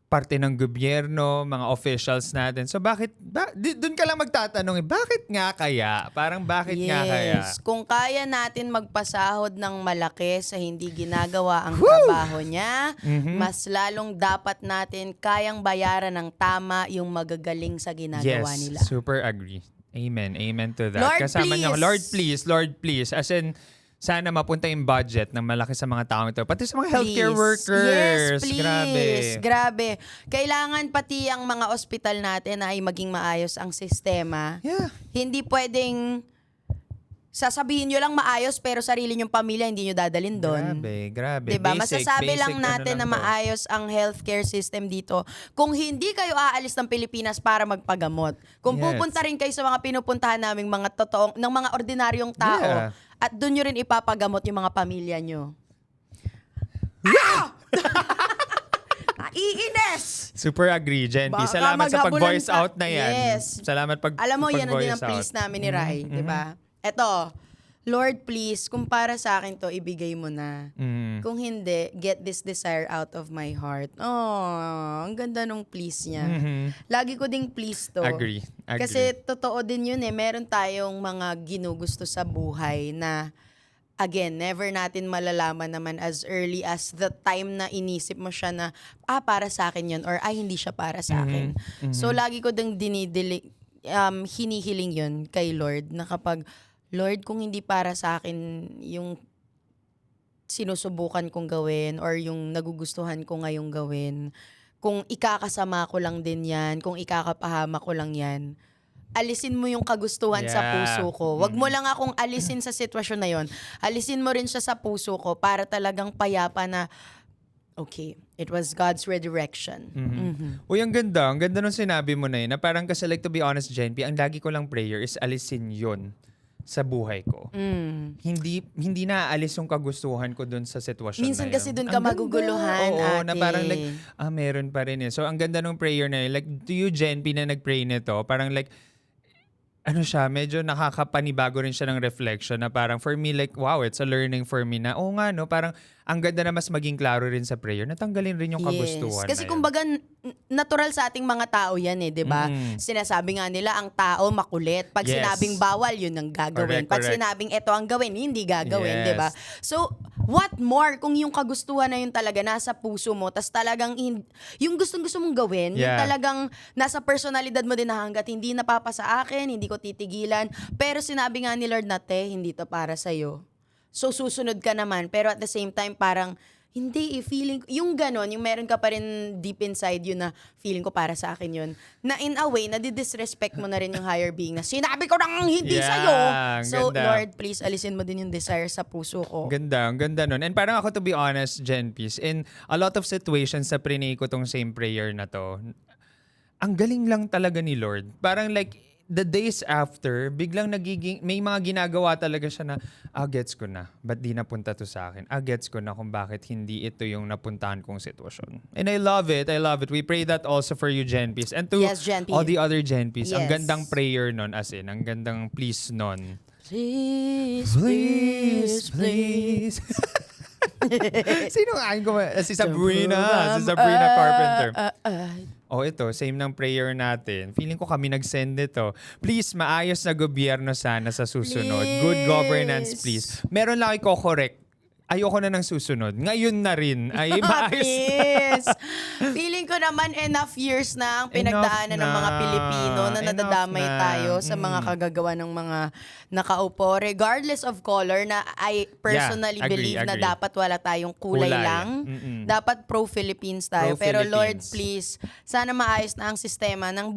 parte ng gobyerno, mga officials natin. So bakit, doon ka lang magtatanong, bakit nga kaya? Parang bakit nga kaya?
Kung kaya natin magpasahod ng malaki sa hindi ginagawa ang trabaho niya, mas lalong dapat natin kayang bayaran ng tama yung magagaling sa ginagawa
Yes,
nila.
super agree. Amen. Amen to that.
Lord,
Kasama niyo,
please.
Lord, please. As in, sana mapunta yung budget ng malaki sa mga taong ito. Pati sa mga healthcare
Please.
workers.
Yes, please. Grabe. Kailangan pati ang mga ospital natin ay maging maayos ang sistema.
Yeah.
Hindi pwedeng sasabihin nyo lang maayos pero sarili nyong pamilya hindi nyo dadalin doon.
Grabe.
Diba?
Basic,
Masasabi lang
ano
natin na
to.
maayos ang healthcare system dito kung hindi kayo aalis ng Pilipinas para magpagamot. Kung
Yes.
pupunta rin kayo sa mga pinupuntahan naming mga totoong, ng mga ordinaryong tao,
Yeah.
at doon nyo rin ipapagamot yung mga pamilya nyo. Naiinis!
Super agree, Jen P.
Baka
Salamat sa
maghabulan
pag-voice
ka.
out na yan.
Yes.
Salamat
Alam mo, yan ang din ang
pag-voice
please
out.
namin ni Rai, di ba? Eto, Lord, please, kung para sa akin to, ibigay mo na. Kung hindi, get this desire out of my heart. Oh, ang ganda nung please niya. Lagi ko ding please to.
Agree.
Kasi totoo din yun eh. Meron tayong mga ginugusto sa buhay na, again, never natin malalaman naman as early as the time na inisip mo siya na, para sa akin yun, or hindi siya para sa akin. So, lagi ko ding hinihiling yun kay Lord na kapag, Lord, kung hindi para sa akin yung sinusubukan kong gawin or yung nagugustuhan ko ngayong gawin, kung ikakasama ko lang din yan, kung ikakapahama ko lang yan, alisin mo yung kagustuhan sa puso ko. Wag mo lang akong alisin sa sitwasyon na yon. Alisin mo rin siya sa puso ko para talagang payapa na, okay, it was God's redirection.
Uy, ang ganda. Ang ganda nung sinabi mo na yun. Na parang kasi like to be honest, Jen P, ang lagi ko lang prayer is alisin yun sa buhay ko. Hindi na aalis yung kagustuhan ko dun sa sitwasyon
Minsan
na yun.
kasi dun ka
Ang ganda.
maguguluhan,
Oo,
ate.
na parang like, meron pa rin eh. So, ang ganda nung prayer na yun. Like, to you, Jen P, na nag-pray nito, parang like, ano siya, medyo nakakapanibago rin siya ng reflection na parang for me, like, wow, it's a learning for me na, nga, no, parang ang ganda na mas maging klaro rin sa prayer. Natanggalin rin yung kagustuhan
Kasi
na yun.
kumbaga, natural sa ating mga tao yan eh, di ba? Sinasabi nga nila, ang tao makulit. Pag
Yes.
sinabing bawal, yun ang gagawin. Pag
Correct.
sinabing ito ang gawin, hindi gagawin,
Yes.
di ba? So, what more kung yung kagustuhan na yun talaga nasa puso mo, tas talagang yung gustong-gusto mong gawin, yung
Yeah.
talagang nasa personalidad mo din na hanggat hindi napapa sa akin, hindi ko titigilan. Pero sinabi nga ni Lord na, hindi to para sa'yo. So, susunod ka naman. Pero at the same time, parang, hindi feeling, yung ganon, yung meron ka pa rin deep inside yun na feeling ko para sa akin yun. Na in a way, disrespect mo na rin yung higher being na sinabi ko nang hindi sa'yo. So,
ganda.
Lord, please, alisin mo din yung desire sa puso ko.
Ang ganda nun. And parang ako, to be honest, Jen Peace, in a lot of situations sa prinay ko tong same prayer na to, ang galing lang talaga ni Lord. Parang like, the days after, biglang may mga ginagawa talaga siya na, gets ko na. Ba't di napunta to sa akin? Gets ko na kung bakit hindi ito yung napuntahan kong sitwasyon. And I love it. We pray that also for you, Jen Peace. And to
Yes, Jen P.
all the other Jen Peace. Ang
Yes.
gandang prayer nun, as in, ang gandang please nun.
Please, please, please.
Sino ang aking si Sabrina. Si Sabrina Carpenter. oh ito, same ng prayer natin. Feeling ko kami nag-send nito. Please, maayos na gobyerno sana sa susunod. Good governance, please. Meron lang ako correct. Ayoko na ng susunod. Ngayon na rin ay maayos na.
Please. Feeling ko naman enough years na ang pinagdaanan ng mga
na.
Pilipino na
Enough
nadadamay
na.
tayo sa mga kagagawa ng mga nakaupo. Regardless of color na I personally
agree,
believe na
agree.
dapat wala tayong kulay
Kulay.
lang.
Mm-mm.
Dapat pro-Philippines tayo. Pero Lord,
Pro-Philippines.
please, sana maayos na ang sistema nang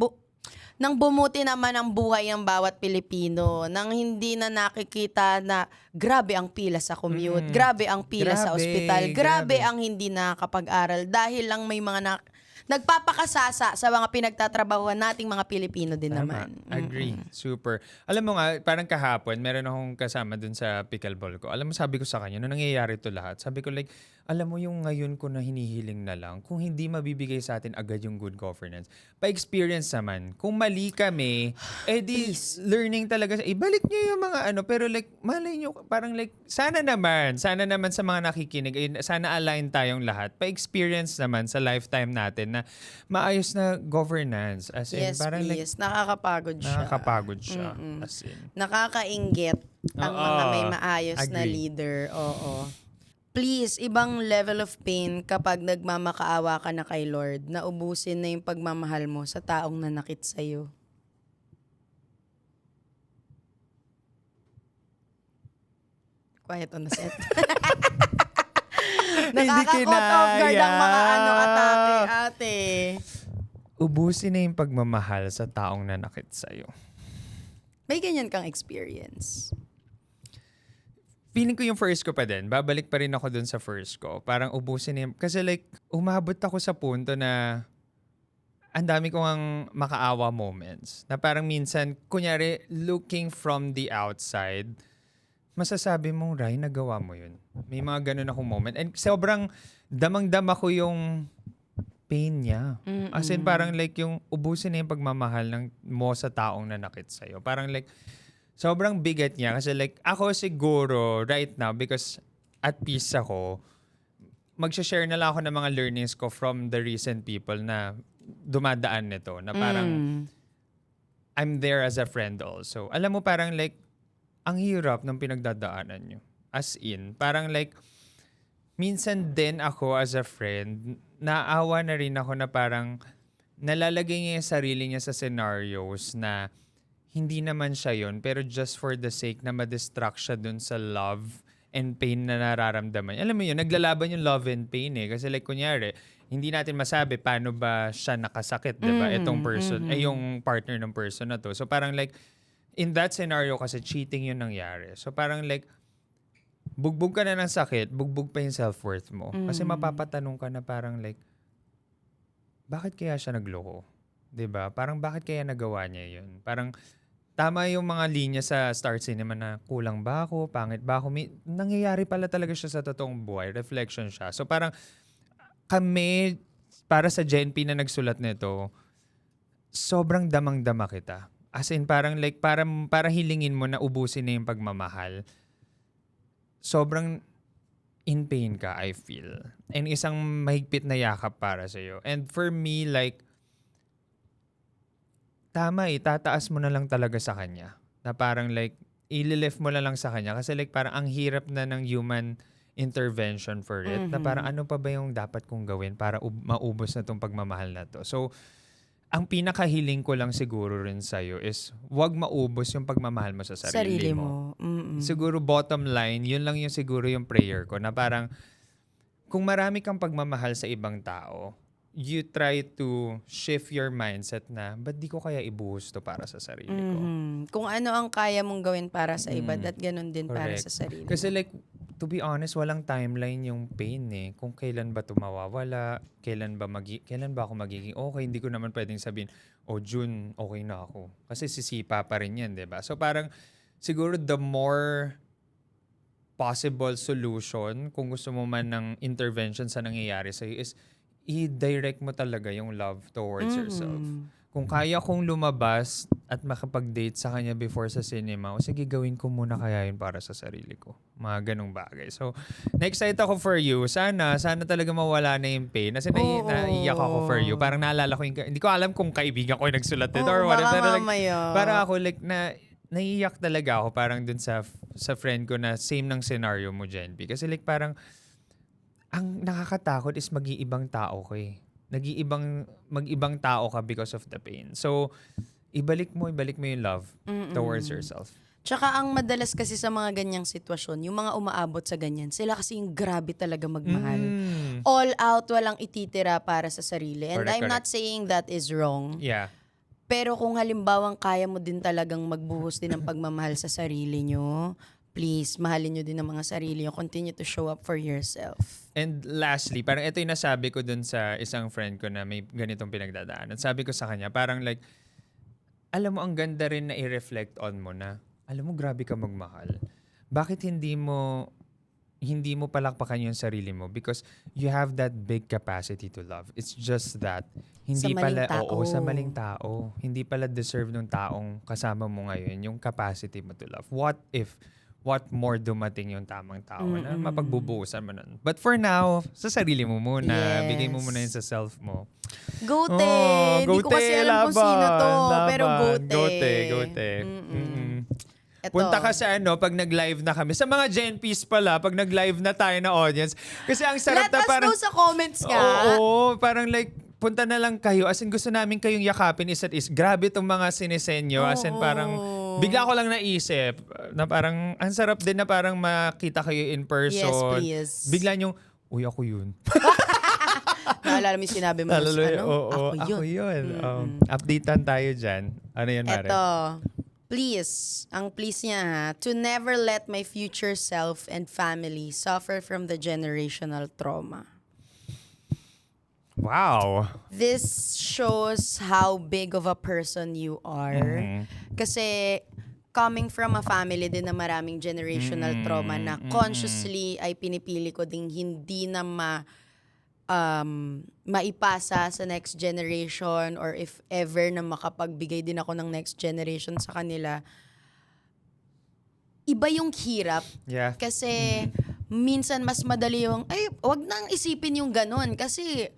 bumuti naman ang buhay ng bawat Pilipino, nang hindi na nakikita na grabe ang pila sa commute, grabe ang pila sa
Grabe,
ospital, grabe
grabe.
ang hindi nakakapag-aral dahil lang may mga nagpapakasasa sa mga pinagtatrabahuan nating mga Pilipino din
Tama.
naman.
Agree. Super. Alam mo nga, parang kahapon, meron akong kasama dun sa pickleball ko. Alam mo, sabi ko sa kanya, nung nangyayari to lahat, sabi ko like, alam mo yung ngayon ko na hinihiling na lang, kung hindi mabibigay sa atin agad yung good governance, pa-experience naman. Kung mali kami, di learning talaga. Ibalik nyo yung mga pero like, malay nyo, parang like, sana naman sa mga nakikinig, sana align tayong lahat. Pa-experience naman sa lifetime natin na maayos na governance. As in,
Yes,
parang like,
please. Nakakapagod siya.
nakakapagod siya. As in.
Nakakainggit ang
Oo.
mga may maayos na
Agree.
leader. Oo. Please, ibang level of pain kapag nagmamakaawa ka na kay Lord na ubusin na yung pagmamahal mo sa taong nanakit sa'yo. Quiet on the set. Nakaka-caught off guard ang mga atake, ate.
Ubusin na yung pagmamahal sa taong nanakit sa'yo.
May ganyan kang experience.
Feeling ko yung first ko pa din. Babalik pa rin ako dun sa first ko. Parang ubusin na yung... Kasi like, umabot ako sa punto na ang dami ko ang makaawa moments. Na parang minsan, kunyari, looking from the outside, masasabi mong, Ray, nagawa mo yun. May mga ganun akong moment. And sobrang damang-dama ko yung pain niya. As in, parang like yung ubusin na yung pagmamahal mo sa taong nanakit sa'yo. Parang like, sobrang bigat niya. Kasi like, ako siguro, right now, because at peace ako, magsha-share na lang ako ng mga learnings ko from the recent people na dumadaan nito. Na parang, I'm there as a friend also. Alam mo, parang like, ang hirap ng pinagdadaanan nyo. As in, parang like, minsan din ako as a friend, naawa na rin ako na parang nalalagay niya yung sarili niya sa scenarios na hindi naman siya yun, pero just for the sake na ma-distract siya dun sa love and pain na nararamdaman. Alam mo yun, naglalaban yung love and pain eh. Kasi like, kunyari, hindi natin masabi paano ba siya nakasakit, diba? Itong person, yung partner ng person na to. So parang like, in that scenario kasi cheating yung nangyari. So parang like, bugbog ka na ng sakit, bugbog pa yung self-worth mo. Kasi mapapatanong ka na parang like, bakit kaya siya nagloko? 'Di ba? Parang bakit kaya nagawa niya yun? Parang tama yung mga linya sa Star Cinema na kulang ba ako, pangit ba ako? Nangyayari pala talaga siya sa totoong buhay. Reflection siya. So parang kami, para sa Gen P na nagsulat nito, sobrang damang-dama kita. As in, parang like, para hilingin mo na ubusin na yung pagmamahal. Sobrang in pain ka, I feel. And isang mahigpit na yakap para sa'yo. And for me, like, tama tataas mo na lang talaga sa kanya. Na parang like, ililift mo na lang sa kanya. Kasi like, parang ang hirap na ng human intervention for it. Na parang ano pa ba yung dapat kong gawin para maubos na tong pagmamahal na to. So, ang pinakahiling ko lang siguro rin sa'yo is wag maubos yung pagmamahal mo sa sarili mo. Siguro bottom line, yun lang yung siguro yung prayer ko na parang kung marami kang pagmamahal sa ibang tao, you try to shift your mindset na, ba't di ko kaya ibuhos to para sa sarili ko?
Kung ano ang kaya mong gawin para sa iba, at ganun din para
Correct.
sa sarili
Kasi
mo.
like, to be honest, walang timeline yung pain eh. Kung kailan ba ito mawawala, kailan ba ako magiging okay, hindi ko naman pwedeng sabihin, June, okay na ako. Kasi sisipa pa rin yan, di ba? So parang, siguro the more possible solution, kung gusto mo man ng intervention sa nangyayari sa'yo, is i-direct mo talaga yung love towards yourself. kung kaya kong lumabas at makapag-date sa kanya before sa cinema, o sige, gawin ko muna kaya yun para sa sarili ko. Mga ganong bagay. So, na-excite ako for you. Sana talaga mawala na yung pain. Kasi naiyak ako for you. Parang naalala ko yung, hindi ko alam kung kaibigan ko yung nagsulat nito or whatever. Pero parang ako naiiyak talaga ako parang dun sa friend ko na same ng scenario mo, Jen B. Kasi parang, ang nakakatakot is mag-iibang tao ko eh. Mag-ibang tao ka because of the pain. So, ibalik mo yung love towards yourself.
Tsaka ang madalas kasi sa mga ganyang sitwasyon, yung mga umaabot sa ganyan, sila kasi yung grabe talaga magmahal. All out, walang ititira para sa sarili. And I'm not saying that is wrong.
Yeah.
Pero kung halimbawang kaya mo din talagang magbuhos din ng pagmamahal sa sarili nyo, please, mahalin nyo din ang mga sarili nyo. Continue to show up for yourself.
And lastly, parang ito yung nasabi ko dun sa isang friend ko na may ganitong pinagdadaanan. Sabi ko sa kanya, parang alam mo, ang ganda rin na i-reflect on mo na, alam mo, grabe ka magmahal. Bakit hindi mo palakpakan yung sarili mo? Because you have that big capacity to love. It's just that, hindi sa maling tao. Hindi pala deserve ng taong kasama mo ngayon yung capacity mo to love. What more dumating yung tamang tao na mapagbubuusan mo nun. But for now, sa sarili mo muna.
Yes.
Bigay mo muna yun sa self mo.
Gote! Hindi ko kasi alam kung sino to. Pero gote.
Gote. Punta ka sa pag nag-live na kami. Sa mga Gen P's pala, pag nag-live na tayo na audience. Kasi ang sarap
Let
na
us
parang...
know sa comments nga.
Oo, parang punta na lang kayo. As in, gusto namin kayong yakapin isa't is. Grabe itong mga sinisenyo. As in, parang... Bigla ko lang naisip na parang ang sarap din na parang makita kayo in person.
Yes, please.
Bigla nyo, uy, ako yun.
Naalala mo yung sinabi mo.
Ako yun. Updatean tayo dyan. Ano yan, Mare?
Eto. Please, ang please niya ha, to never let my future self and family suffer from the generational trauma.
Wow.
This shows how big of a person you are. Kasi coming from a family din na maraming generational trauma na consciously ay pinipili ko ding hindi na maipasa sa next generation, or if ever na makapagbigay din ako ng next generation sa kanila. Iba yung hirap.
Yeah.
Kasi minsan mas madali yung, wag nang isipin yung ganun. Kasi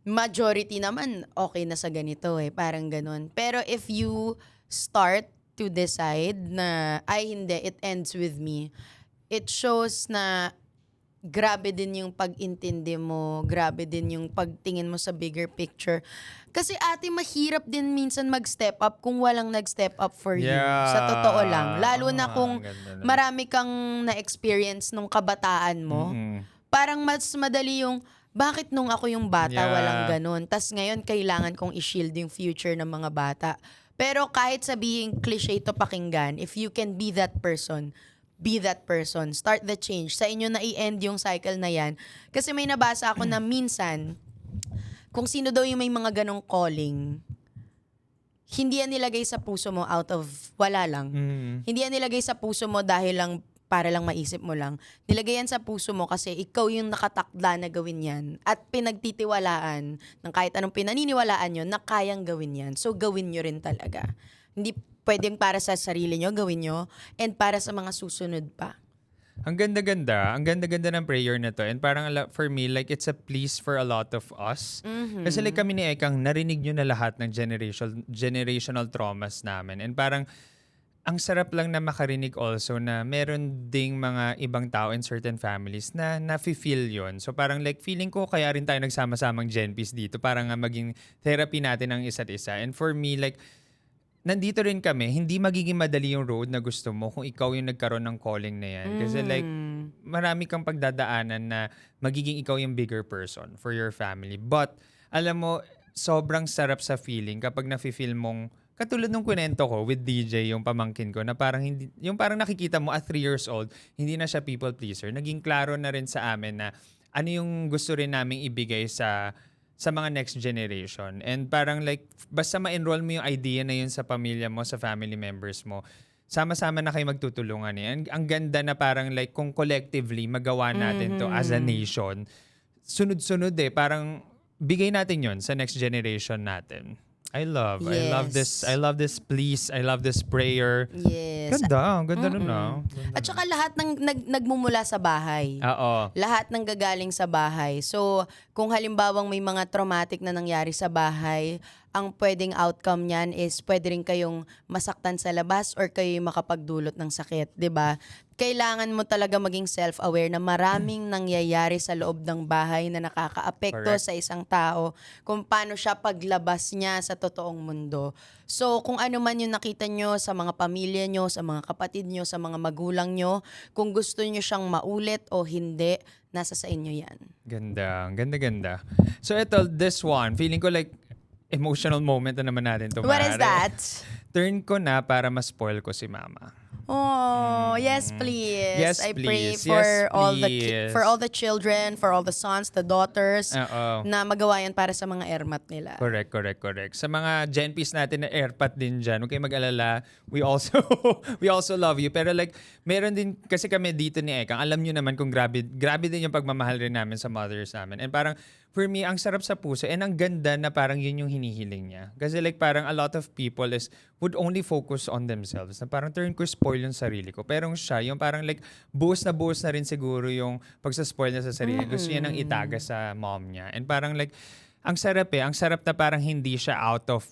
majority naman okay na sa ganito parang ganun. Pero if you start to decide na, hindi, it ends with me, it shows na grabe din yung pag-intindi mo, grabe din yung pagtingin mo sa bigger picture. Kasi mahirap din minsan mag-step up kung walang nag-step up for you. Sa totoo lang. Lalo na kung marami kang na-experience nung kabataan mo. Parang mas madali yung, bakit nung ako yung bata, walang ganun? Tas ngayon, kailangan kong i-shield yung future ng mga bata. Pero kahit sabihin cliche to pakinggan, if you can be that person, be that person. Start the change. Sa inyo na i-end yung cycle na yan. Kasi may nabasa ako na minsan, kung sino daw yung may mga ganong calling, hindi yan nilagay sa puso mo out of wala lang. Hindi yan nilagay sa puso mo dahil lang para lang maisip mo lang. Nilagay yan sa puso mo kasi ikaw yung nakatakda na gawin yan at pinagtitiwalaan ng kahit anong pinaniniwalaan nyo na kayang gawin yan. So, gawin nyo rin talaga. Hindi pwedeng para sa sarili nyo, gawin nyo, and para sa mga susunod pa.
Ang ganda-ganda. Ang ganda-ganda ng prayer na to. And parang for me, it's a please for a lot of us. Kasi kami ni Ekang, narinig nyo na lahat ng generational traumas namin. And parang, ang sarap lang na makarinig also na meron ding mga ibang tao in certain families na nafe-feel yon. So parang feeling ko kaya rin tayo nagsama-samang Gen P's dito para nga maging therapy natin ng isa't isa. And for me, nandito rin kami, hindi magiging madali yung road na gusto mo kung ikaw yung nagkaroon ng calling na yan. Kasi marami kang pagdadaanan na magiging ikaw yung bigger person for your family. But alam mo, sobrang sarap sa feeling kapag nafe-feel mong katulad nung kwento ko with DJ, yung pamangkin ko, na parang hindi, yung parang nakikita mo at 3 years old, hindi na siya people pleaser. Naging klaro na rin sa amin na ano yung gusto rin naming ibigay sa mga next generation. And parang basta ma-enroll mo yung idea na yun sa pamilya mo, sa family members mo, sama-sama na kayo magtutulungan. Ang ganda na parang kung collectively magawa natin to as a nation, sunod-sunod parang bigay natin yon sa next generation natin. I love this.
Yes.
I love this please. I love this prayer.
Yes.
Ganda. Ang ganda nun, no?
At saka lahat ng nagmumula sa bahay.
Oo.
Lahat ng gagaling sa bahay. So, kung halimbawang may mga traumatic na nangyari sa bahay, ang pwedeng outcome niyan is pwede rin kayong masaktan sa labas or kayo makapagdulot ng sakit, 'di ba? Kailangan mo talaga maging self-aware na maraming nangyayari sa loob ng bahay na nakakaapekto
Correct.
sa isang tao kung paano siya paglabas niya sa totoong mundo. So, kung ano man yung nakita nyo sa mga pamilya nyo, sa mga kapatid nyo, sa mga magulang nyo, kung gusto nyo siyang maulit o hindi, nasa sa inyo yan.
Ganda. Ang ganda. So ito, this one, feeling ko like emotional moment na naman natin to.
What is that?
Turn ko na para ma-spoil ko si mama.
Oh, yes please.
Yes,
I pray
please.
for
Yes,
for
please.
all the children, for all the sons, the daughters,
Oo.
na magawa yan para sa mga ermat nila.
Correct. Sa mga Gen Ps natin na airpat din dyan, huwag kayong mag-alala. We also love you. Pero like, meron din, kasi kami dito ni Ekang, alam nyo naman kung grabe din yung pagmamahal rin namin sa mothers namin. And parang, for me, ang sarap sa puso and ang ganda na parang yun yung hinihiling niya. Kasi like parang a lot of people would only focus on themselves. Na parang turn ko spoil yung sarili ko. Pero siya, yung parang like buhos na rin siguro yung pagsaspoil niya sa sarili. Gusto niya nang itaga sa mom niya. And parang like, ang sarap Ang sarap na parang hindi siya out of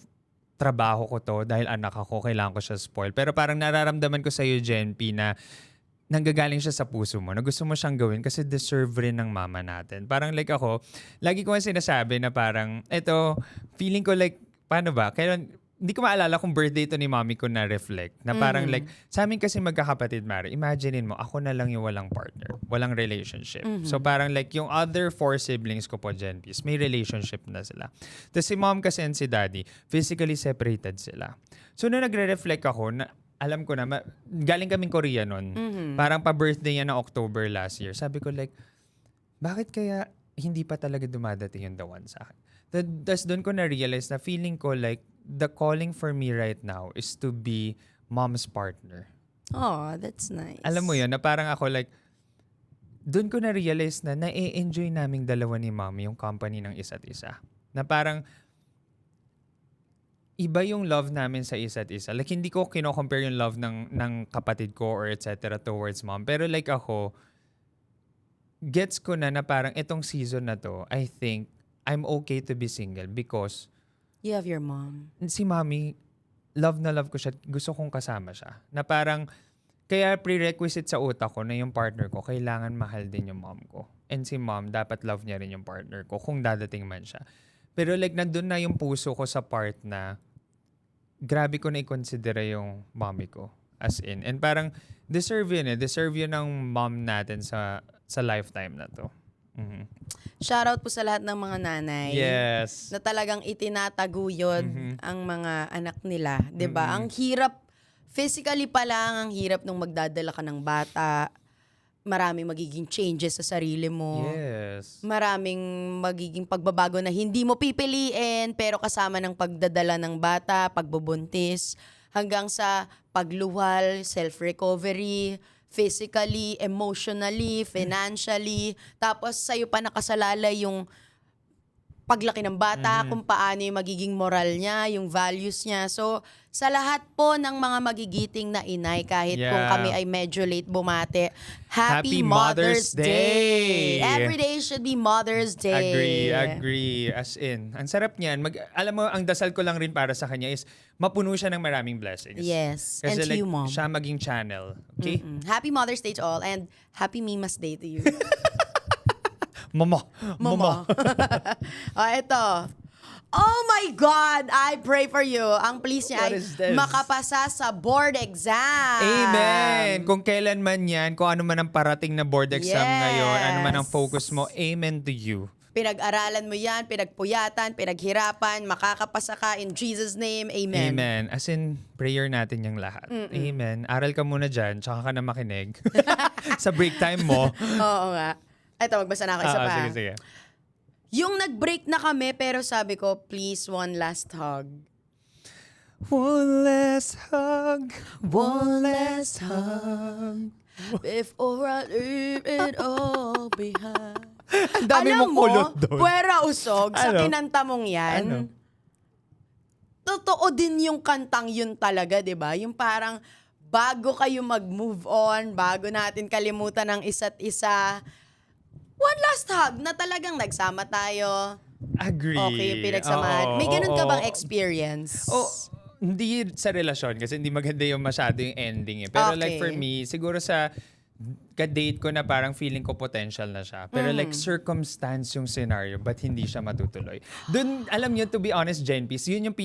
trabaho ko to dahil anak ako, kailangan ko siya spoil. Pero parang nararamdaman ko sa iyo, Jen P, na nanggagaling siya sa puso mo, na gusto mo siyang gawin kasi deserve rin ng mama natin. Parang like ako, lagi ko nga sinasabi na parang, eto, feeling ko like, paano ba? Kailan, hindi ko maalala kung birthday to ni mommy ko na reflect. Na parang like, sa amin kasi magkakapatid, Mari, imaginein mo, ako na lang yung walang partner, walang relationship. So parang like, yung other 4 siblings ko po, Gen P's, may relationship na sila. Tapos si mom kasi and si daddy, physically separated sila. So na nagre-reflect ako, na alam ko na, galing kaming Korea nun. Parang pa-birthday niya na October last year. Sabi ko like, bakit kaya hindi pa talaga dumadating yung the one sa akin? Tapos doon ko na-realize na feeling ko like, the calling for me right now is to be mom's partner.
Oh, that's nice.
Alam mo yun, na parang ako like, doon ko na-realize na na-enjoy naming dalawa ni mommy yung company ng isa't isa. Na parang, iba yung love namin sa isa't isa. Like, hindi ko kino-compare yung love ng kapatid ko or etc. towards mom. Pero like ako, gets ko na parang itong season na to, I think, I'm okay to be single because
You have your mom.
si mommy, love na love ko siya. Gusto kong kasama siya. Na parang, kaya prerequisite sa utak ko na yung partner ko, kailangan mahal din yung mom ko. And si mom, dapat love niya rin yung partner ko kung dadating man siya. Pero like, nandun na yung puso ko sa part na grabe ko na i-consider yung mommy ko. As in. And parang, deserve yun Deserve yun ng mom natin sa lifetime na to. Mhm.
Shoutout po sa lahat ng mga nanay.
Yes.
Na talagang itinataguyod ang mga anak nila. 'Di ba? Ang hirap, physically pa lang, ang hirap nung magdadala ka ng bata. Maraming magiging changes sa sarili mo.
Yes.
Maraming magiging pagbabago na hindi mo pipiliin, pero kasama ng pagdadala ng bata, pagbubuntis, hanggang sa pagluwal, self-recovery, physically, emotionally, financially. Tapos sa'yo pa nakasalalay yung paglaki ng bata, kung paano yung magiging moral niya, yung values niya. So, sa lahat po ng mga magigiting na inay, kahit kung
Yeah.
kami ay medyo late bumate, Happy
Mother's
Mother's
Day!
Day! Every day should be Mother's Day.
Agree. As in, ang sarap niyan. Alam mo, ang dasal ko lang rin para sa kanya is mapuno siya ng maraming blessings.
Yes.
Kasi
And to
like,
you, Mom.
siya maging channel. Okay?
Happy Mother's Day to all, and Happy Mimas Day to you.
Mama.
Ito. Oh my God! I pray for you. Ang please niya
What
ay
is this?
makapasa sa board exam.
Amen! Kung kailan man yan, kung ano man ang parating na board exam
Yes.
ngayon, ano man ang focus mo, amen to you.
Pinag-aralan mo yan, pinagpuyatan, pinaghirapan, makakapasa ka in Jesus' name. Amen.
Amen. As in, prayer natin yung lahat. Amen. Aral ka muna dyan, tsaka ka na makinig. Sa break time mo.
Oo nga. Ito, magbasa na ako isa pa.
Sige.
Yung nag-break na kami, pero sabi ko, please, one last hug.
One last hug.
One last hug. Before I leave it all behind.
Ang dami
Alam
mong kulot doon.
Puwera usog sa
Ano?
kinanta mong yan.
Ano?
totoo din yung kantang yun talaga, di ba? Yung parang bago kayo mag-move on, bago natin kalimutan ang isa't isa, one last hug na talagang nagsama tayo.
Agree.
Okay, pinagsamahan.
Oo,
May ganun ka
oo.
bang experience?
Hindi sa relasyon kasi hindi maganda yung masyado yung ending eh. Pero like
Okay.
for me, siguro sa ka-date ko na parang feeling ko potential na siya. Pero like circumstance yung scenario, but hindi siya matutuloy. Doon, alam niyo, to be honest, Jen Peace, yun yung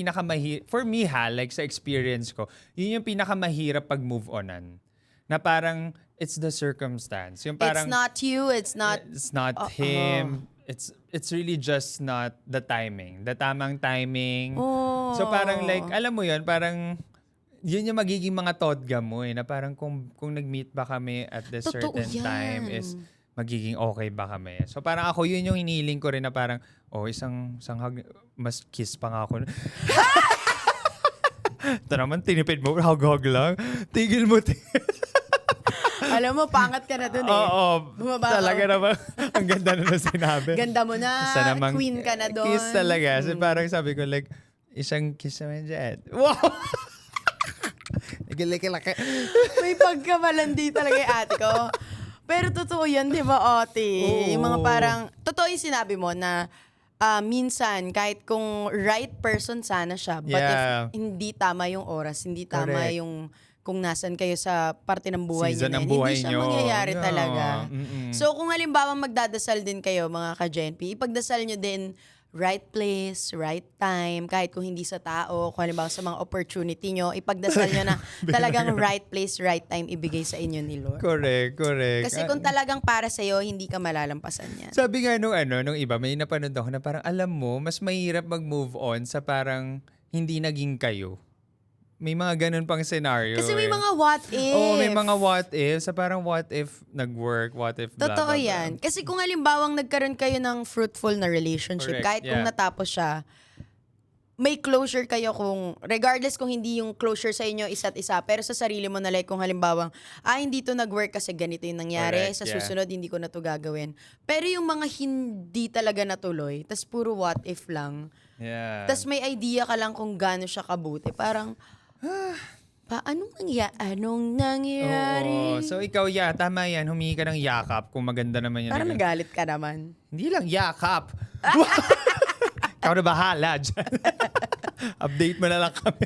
for me like sa experience ko, yun yung pinakamahirap pag move onan. Na parang, it's the circumstance. Yung parang,
It's not you, it's not...
him. It's really just not the timing. The tamang timing.
Oh.
So parang like, alam mo yun, parang yun yung magiging mga todga mo eh, na parang kung nag-meet ba kami at this
Totoo
certain
yan.
time is magiging okay ba kami. So parang ako, yun yung hinihiling ko rin na parang, isang hug, mas kiss pa nga ako. Ito naman, tinipid mo, hug-hug lang. Tigil mo,
Alam mo, pangat ka na dun eh.
Oo,
Bumaba ka.
talaga naman. Ang ganda na sinabi.
Ganda mo na,
Isa namang
queen ka na doon.
Kiss talaga. So parang sabi ko like, isang kiss naman dyan. Wow! Nagilaki-laki.
May pagkamalandi talaga yung ate ko. Pero totoo yan, di ba, ate?
Oo.
Yung mga parang, totoo yung sinabi mo na minsan, kahit kung right person sana siya, but
Yeah.
if hindi tama yung oras, hindi tama
Correct.
yung kung nasan kayo sa parte ng buhay
Season
niyo,
ng buhay
hindi siya
niyo.
mangyayari
Yeah.
talaga.
Mm-mm.
So, kung halimbawa magdadasal din kayo, mga ka-Genpi, ipagdasal nyo din right place, right time, kahit kung hindi sa tao, kung halimbawa sa mga opportunity nyo, ipagdasal nyo na talagang right place, right time ibigay sa inyo ni Lord.
Correct.
Kasi kung talagang para sa'yo, hindi ka malalampasan yan.
Sabi nga nung iba, may napanood ako na parang alam mo, mas mahirap mag-move on sa parang hindi naging kayo. May mga ganun pang scenario.
Kasi may
eh.
mga what if.
Oo, may mga what if. Sa parang what if nag-work, what if blah,
Totoo
blah, blah.
yan. Kasi kung halimbawang nagkaroon kayo ng fruitful na relationship,
Correct,
kahit kung
yeah.
natapos siya, may closure kayo kung, regardless kung hindi yung closure sa inyo isa't isa, pero sa sarili mo na like kung halimbawang, hindi to nag-work kasi ganito yung nangyari,
Correct,
sa
yeah.
susunod hindi ko na to gagawin. Pero yung mga hindi talaga natuloy, tas puro what if lang,
Yeah.
tas may idea ka lang kung gaano siya kabuti, parang, anong nangyari?
Oo. So ikaw, tama yan. Humingi ka ng yakap kung maganda naman yun.
Parang nagalit ka naman.
Hindi lang yakap. Ikaw na bahala dyan. Update mo na lang kami.